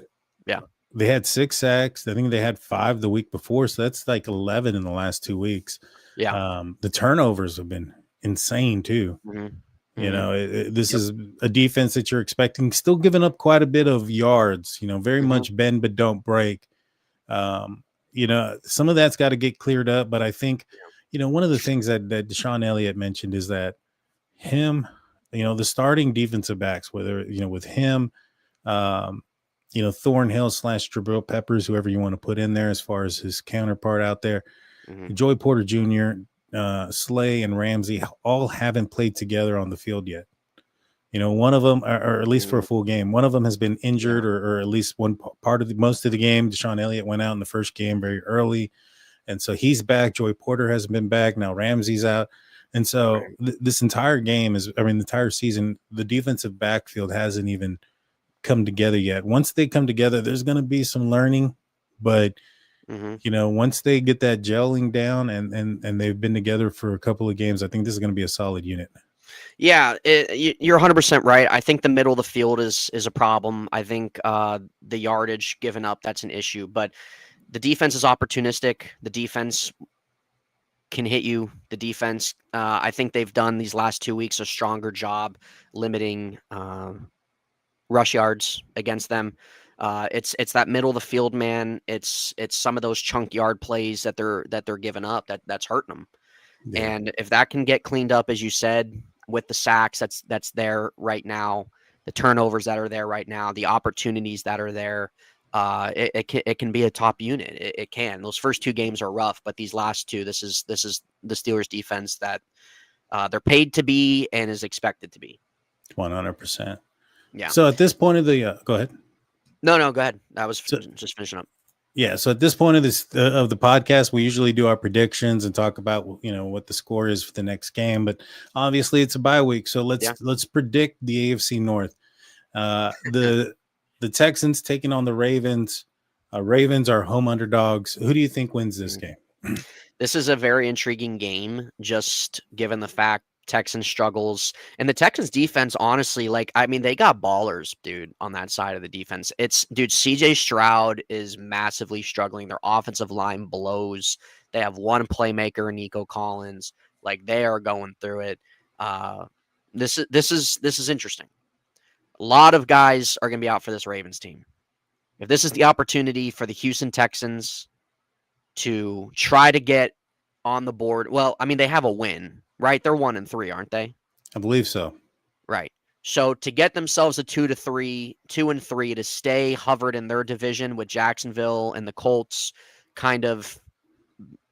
had 6 sacks. I think they had 5 the week before. So that's 11 in the last 2 weeks. Yeah. The turnovers have been insane too. Mm-hmm. This is a defense that you're expecting, still giving up quite a bit of yards, very much bend, but don't break. Some of that's got to get cleared up, but I think, one of the things that Deshaun Elliott mentioned is that him, the starting defensive backs, whether, with him, Thornhill / Jabril Peppers, whoever you want to put in there as far as his counterpart out there, Mhm. Joey Porter Jr., Slay, and Ramsey all haven't played together on the field yet. One of them, or at least for a full game, one of them has been injured, or at least one part of most of the game. Deshaun Elliott went out in the first game very early, and so he's back. Joey Porter hasn't been back. Now Ramsey's out. And so this entire game the entire season, the defensive backfield hasn't even come together yet. Once they come together, there's going to be some learning, but once they get that gelling down and they've been together for a couple of games, I think this is going to be a solid unit. Yeah, you're 100% right. I think the middle of the field is a problem. I think the yardage given up, that's an issue. But the defense is opportunistic. The defense can hit you. The defense, I think they've done these last 2 weeks a stronger job limiting rush yards against them. It's that middle of the field, man. It's some of those chunk yard plays that they're giving up that's hurting them. Yeah. And if that can get cleaned up, as you said, with the sacks that's there right now, the turnovers that are there right now, the opportunities that are there, it can be a top unit. It can. Those first 2 games are rough, but these last 2, this is the Steelers defense that they're paid to be and is expected to be. 100%. Yeah. So at this point of the go ahead. No, go ahead. I was just finishing up. Yeah. So at this point of the podcast, we usually do our predictions and talk about what the score is for the next game. But obviously, it's a bye week, so let's predict the AFC North. The Texans taking on the Ravens. Ravens are home underdogs. Who do you think wins this game? This is a very intriguing game, just given the fact Texans struggles. And the Texans defense, honestly, they got ballers, dude, on that side of the defense. CJ Stroud is massively struggling. Their offensive line blows. They have one playmaker, Nico Collins. They are going through it. This is interesting. A lot of guys are going to be out for this Ravens team. If this is the opportunity for the Houston Texans to try to get on the board, they have a win, right? They're 1-3, aren't they? I believe so. Right. So to get themselves a 2-3 to stay hovered in their division with Jacksonville and the Colts kind of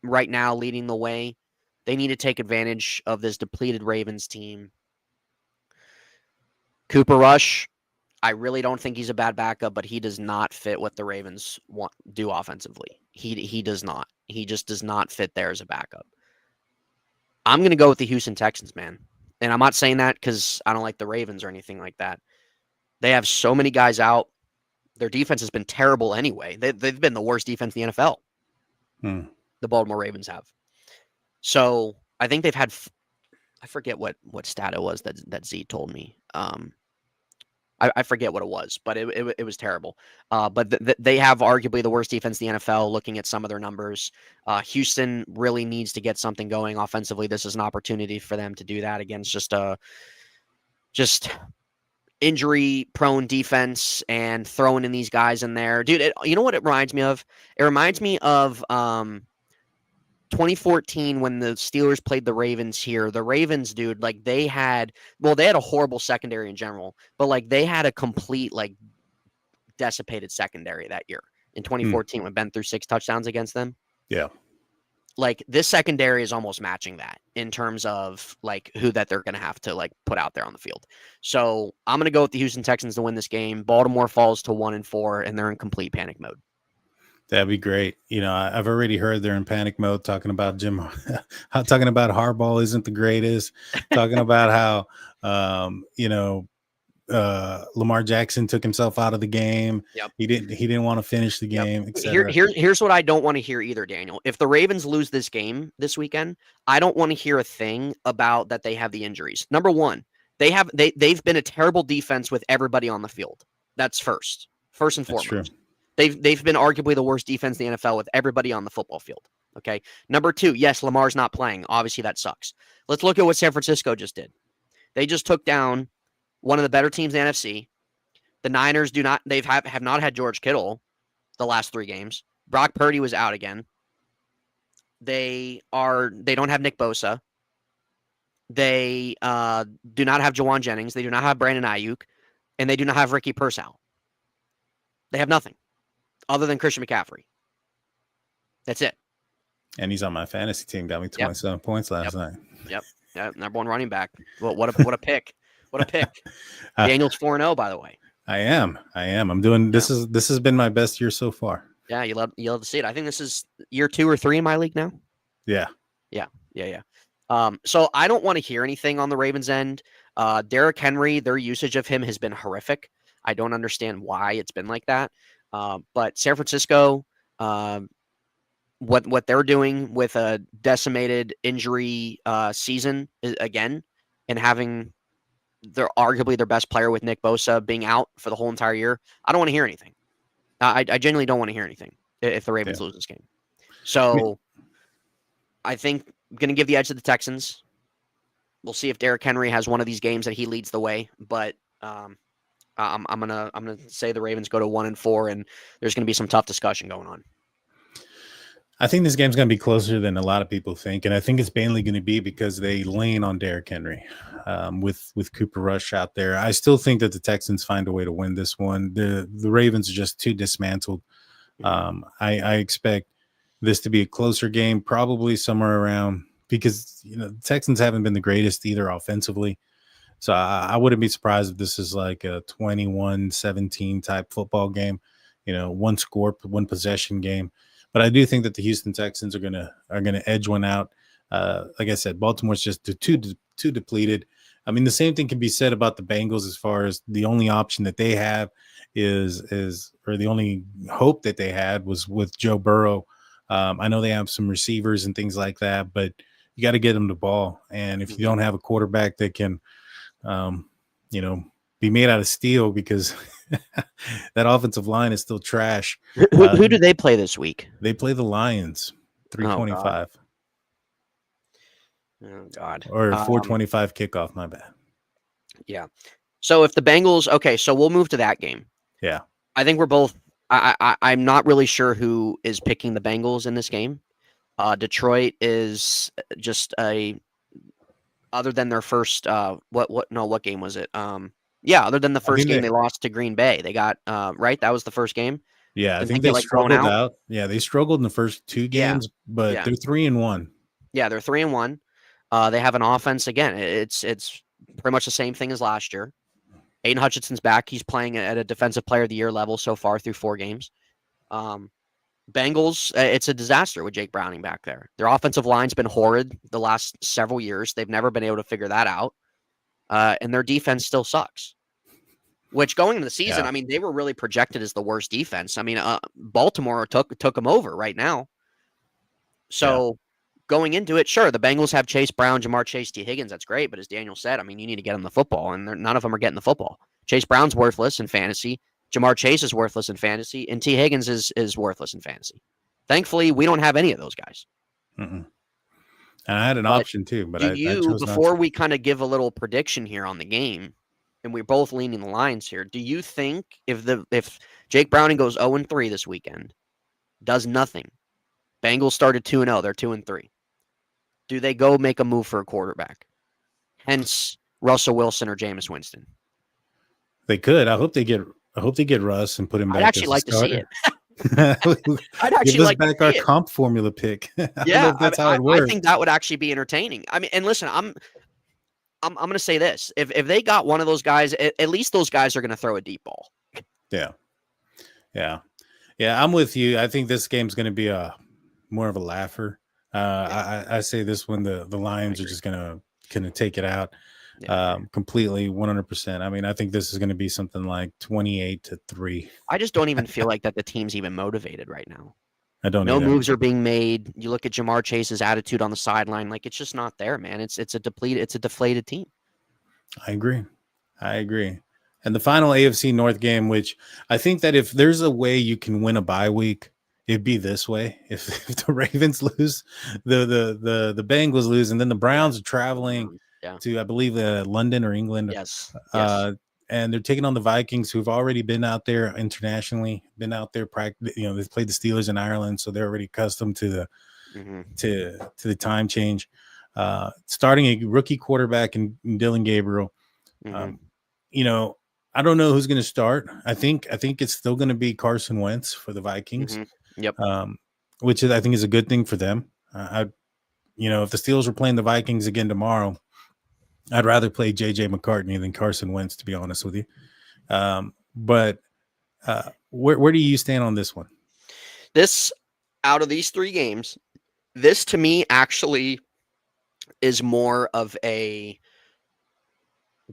right now leading the way, they need to take advantage of this depleted Ravens team. Cooper Rush, I really don't think he's a bad backup, but he does not fit what the Ravens do offensively. He does not. He just does not fit there as a backup. I'm going to go with the Houston Texans, man. And I'm not saying that because I don't like the Ravens or anything like that. They have so many guys out. Their defense has been terrible anyway. They've been the worst defense in the NFL. The Baltimore Ravens have. So I think they've had, I forget what stat it was that Z told me. I forget what it was, but it was terrible. But they have arguably the worst defense in the NFL looking at some of their numbers. Houston really needs to get something going offensively. This is an opportunity for them to do that against just injury-prone defense and throwing in these guys in there. Dude, you know what it reminds me of? It reminds me of 2014 when the Steelers played the Ravens here. The Ravens, dude, they had a horrible secondary in general, but they had a complete decipated secondary that year in 2014 when Ben threw 6 touchdowns against them. Yeah. This secondary is almost matching that in terms of who that they're going to have to put out there on the field. So I'm going to go with the Houston Texans to win this game. Baltimore falls to 1-4 and they're in complete panic mode. That'd be great. I've already heard they're in panic mode talking about talking about Harbaugh isn't the greatest, talking about how, Lamar Jackson took himself out of the game. Yep. He didn't want to finish the game, etc. Here's what I don't want to hear either, Daniel. If the Ravens lose this game this weekend, I don't want to hear a thing about that they have the injuries. Number one, they've been a terrible defense with everybody on the field. That's first and foremost. True. They've been arguably the worst defense in the NFL with everybody on the football field. Okay. Number two, yes, Lamar's not playing. Obviously, that sucks. Let's look at what San Francisco just did. They just took down one of the better teams in the NFC. The Niners have not had George Kittle the last 3 games. Brock Purdy was out again. They don't have Nick Bosa. They do not have Jawan Jennings. They do not have Brandon Ayuk, and they do not have Ricky Pearsall. They have nothing other than Christian McCaffrey. That's it. And he's on my fantasy team. Got me 27 points last night. Yep. Number one running back. Well, what a pick. What a pick. Daniel's 4-0, by the way. I am. I'm doing this has been my best year so far. Yeah, you love to see it. I think this is year 2 or 3 in my league now. Yeah. So I don't want to hear anything on the Ravens end. Derrick Henry, their usage of him has been horrific. I don't understand why it's been like that. But San Francisco, what they're doing with a decimated injury season again, and having arguably their best player with Nick Bosa being out for the whole entire year, I don't want to hear anything. I genuinely don't want to hear anything if the Ravens lose this game. So I think I'm going to give the edge to the Texans. We'll see if Derrick Henry has one of these games that he leads the way, but I'm gonna say the Ravens go to 1-4, and there's going to be some tough discussion going on. I think this game's going to be closer than a lot of people think, and I think it's mainly going to be because they lean on Derrick Henry with Cooper Rush out there. I still think that the Texans find a way to win this one. The Ravens are just too dismantled. I expect this to be a closer game, probably somewhere around, because the Texans haven't been the greatest either offensively. So I wouldn't be surprised if this is like a 21-17 type football game, one score, one possession game. But I do think that the Houston Texans are gonna edge one out. Like I said, Baltimore's just too depleted. I mean, the same thing can be said about the Bengals as far as the only option that they have or the only hope that they had was with Joe Burrow. I know they have some receivers and things like that, but you got to get them the ball. And if you don't have a quarterback that can, be made out of steel, because that offensive line is still trash. Who do they play this week? They play the Lions, 325. Oh, God. Or 425 kickoff, my bad. Yeah. So if the Bengals, okay, so we'll move to that game. Yeah. I think we're both, I'm not really sure who is picking the Bengals in this game. Detroit is just other than their first, what game was it? Other than the first game they lost to Green Bay. They got, right? That was the first game. Yeah, I think they struggled out. Yeah, they struggled in the first 2 games, but they're 3-1. Yeah, they're 3-1. They have an offense, again, it's pretty much the same thing as last year. Aiden Hutchinson's back. He's playing at a defensive player of the year level so far through 4 games. Bengals, it's a disaster with Jake Browning back there. Their offensive line's been horrid the last several years. They've never been able to figure that out. And their defense still sucks. Which going into the season, I mean, they were really projected as the worst defense. I mean, Baltimore took them over right now. So going into it, sure, the Bengals have Chase Brown, Jamar Chase, T. Higgins. That's great. But as Daniel said, I mean, you need to get them the football, and none of them are getting the football. Chase Brown's worthless in fantasy. Jamar Chase is worthless in fantasy, and T. Higgins is worthless in fantasy. Thankfully, we don't have any of those guys. Mm-mm. And I had an option too, but I chose before we kind of give a little prediction here on the game, and we're both leaning the lines here, do you think if Jake Browning goes 0-3 this weekend, does nothing, Bengals started 2-0, they're 2-3, do they go make a move for a quarterback? Hence Russell Wilson or Jameis Winston. They could. I hope they get Russ and put him back. I'd actually like to see it. I'd actually like back our comp formula pick. That's how it works. I think that would actually be entertaining. I mean, and listen, I'm going to say this: if they got one of those guys, at least those guys are going to throw a deep ball. Yeah. I'm with you. I think this game's going to be more of a laugher. I say this one, the Lions are just going to take it out. Completely 100%. I mean, I think this is going to be something like 28-3. I just don't even feel like that the team's even motivated right now. I don't. No moves are being made. You look at Jamar Chase's attitude on the sideline, like it's just not there, man. It's a deflated team. I agree. And the final AFC North game, which I think that if there's a way you can win a bye week, it'd be this way. If the Ravens lose, the Bengals lose, and then the Browns are traveling to, I believe, London or England. Yes. And they're taking on the Vikings, who've already been out there internationally, they've played the Steelers in Ireland, so they're already accustomed to the time change. Starting a rookie quarterback in Dylan Gabriel. I don't know who's going to start. I think it's still going to be Carson Wentz for the Vikings. Yep. Which I think is a good thing for them. If the Steelers were playing the Vikings again tomorrow, I'd rather play J.J. McCartney than Carson Wentz, to be honest with you. But where do you stand on this one? This, out of these 3 games, this to me actually is more of a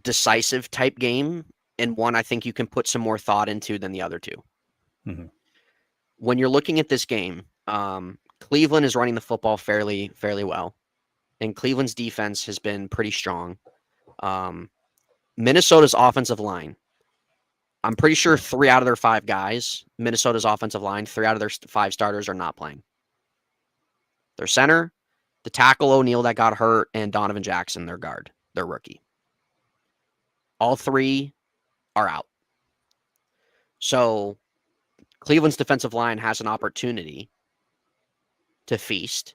decisive type game, and one I think you can put some more thought into than the other 2. Mm-hmm. When you're looking at this game, Cleveland is running the football fairly well, and Cleveland's defense has been pretty strong. Minnesota's offensive line, I'm pretty sure 3 out of their 5 guys, Minnesota's offensive line, 3 out of their 5 starters are not playing. Their center, the tackle O'Neal that got hurt, and Donovan Jackson, their guard, their rookie. All 3 are out. So Cleveland's defensive line has an opportunity to feast.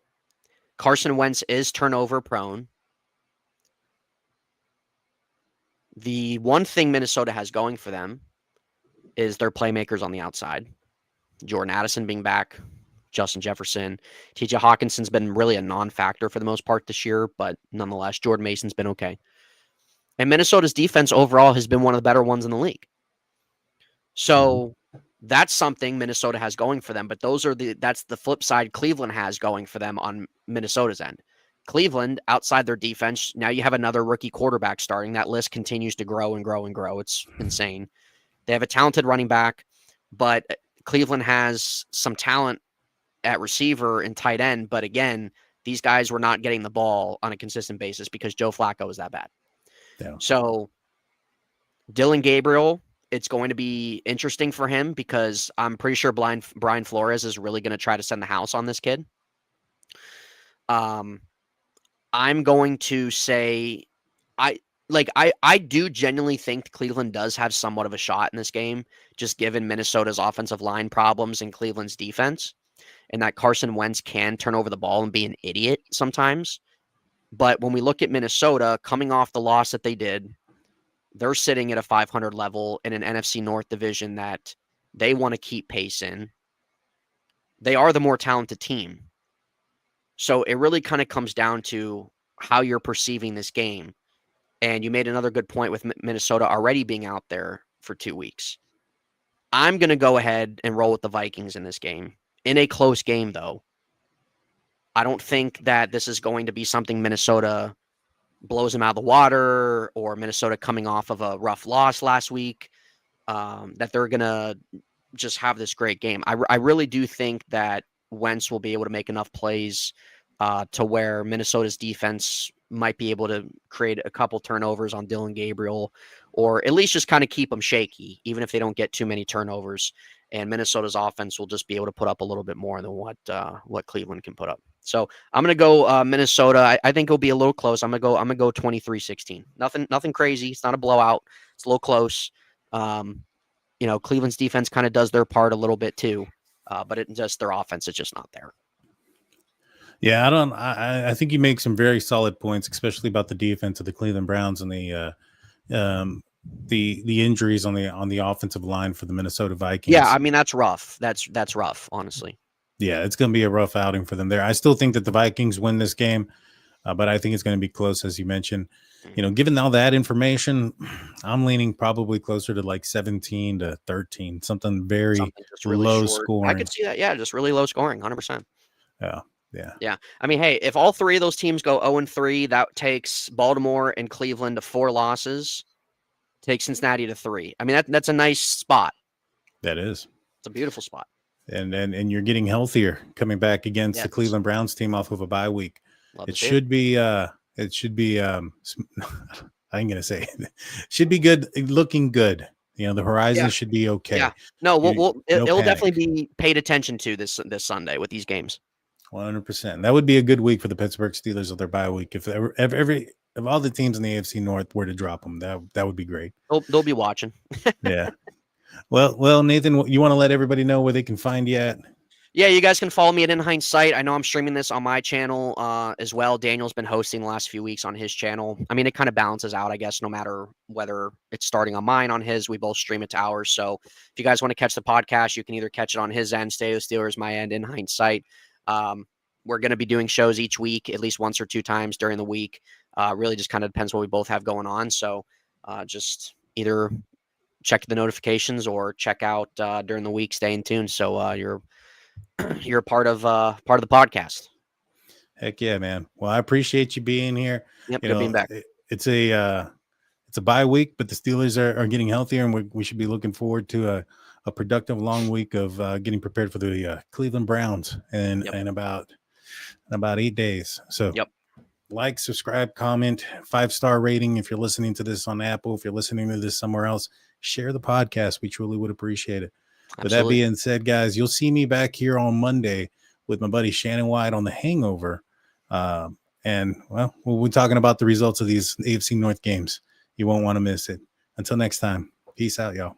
Carson Wentz is turnover prone. The one thing Minnesota has going for them is their playmakers on the outside. Jordan Addison being back, Justin Jefferson. TJ Hawkinson's been really a non-factor for the most part this year, but nonetheless, Jordan Mason's been okay. And Minnesota's defense overall has been one of the better ones in the league. So that's something Minnesota has going for them, but that's the flip side Cleveland has going for them on Minnesota's end. Cleveland, outside their defense, now you have another rookie quarterback starting. That list continues to grow and grow and grow. It's insane. They have a talented running back, but Cleveland has some talent at receiver and tight end. But again, these guys were not getting the ball on a consistent basis because Joe Flacco was that bad. Yeah. So Dillon Gabriel, it's going to be interesting for him because I'm pretty sure Brian Flores is really going to try to send the house on this kid. I'm going to say I do genuinely think Cleveland does have somewhat of a shot in this game, just given Minnesota's offensive line problems and Cleveland's defense, and that Carson Wentz can turn over the ball and be an idiot sometimes. But when we look at Minnesota coming off the loss that they did, they're sitting at a 500 level in an NFC North division that they want to keep pace in. They are the more talented team. So it really kind of comes down to how you're perceiving this game. And you made another good point with Minnesota already being out there for 2 weeks. I'm going to go ahead and roll with the Vikings in this game. In a close game, though, I don't think that this is going to be something Minnesota blows them out of the water or Minnesota coming off of a rough loss last week, that they're going to just have this great game. I really do think that Wentz will be able to make enough plays to where Minnesota's defense might be able to create a couple turnovers on Dillon Gabriel, or at least just kind of keep them shaky, even if they don't get too many turnovers. And Minnesota's offense will just be able to put up a little bit more than what Cleveland can put up. So I'm going to go Minnesota. I think it'll be a little close. I'm going to go 23-16. Nothing crazy. It's not a blowout. It's a little close. Cleveland's defense kind of does their part a little bit too, but it's just their offense is just not there. Yeah, I think you make some very solid points, especially about the defense of the Cleveland Browns and the injuries on the offensive line for the Minnesota Vikings. Yeah, I mean that's rough. That's rough, honestly. Yeah, it's going to be a rough outing for them there. I still think that the Vikings win this game, but I think it's going to be close, as you mentioned. Given all that information, I'm leaning probably closer to like 17-13, something really low short. scoring. I could see that. Yeah, just really low scoring, 100%. Yeah. I mean, hey, if all 3 of those teams go 0-3, that takes Baltimore and Cleveland to 4 losses. Take Cincinnati to 3. I mean, that's a nice spot. That is. It's a beautiful spot. And you're getting healthier coming back against the Cleveland Browns team off of a bye week. It should be I ain't gonna say it. Should be good, looking good. The horizon should be okay. Yeah. No, it'll definitely be paid attention to this Sunday with these games. 100%. That would be a good week for the Pittsburgh Steelers of their bye week. If every of all the teams in the AFC North were to drop them, that would be great. They'll be watching. Yeah. Well, Nathan, you want to let everybody know where they can find you at? Yeah, you guys can follow me at In Hindsight. I know I'm streaming this on my channel as well. Daniel's been hosting the last few weeks on his channel. I mean, it kind of balances out, I guess, no matter whether it's starting on mine, on his. We both stream it to ours. So if you guys want to catch the podcast, you can either catch it on his end, Stay with Steelers, my end, In Hindsight. we're going to be doing shows each week, at least once or two times during the week. Really just kind of depends what we both have going on. So just either check the notifications or check out during the week. Stay in tune. So you're a part of the podcast. Heck yeah, man. Well, I appreciate you being here. Yep, good being back. It's a bye week, but the Steelers are getting healthier, and we should be looking forward to a productive long week of getting prepared for the Cleveland Browns in about 8 days. So like, subscribe, comment, 5-star rating. If you're listening to this on Apple, if you're listening to this somewhere else, share the podcast. We truly would appreciate it. Absolutely. With that being said, guys, you'll see me back here on Monday with my buddy Shannon White on The Hangover. And well, we'll be talking about the results of these AFC North games. You won't want to miss it. Until next time, peace out, y'all.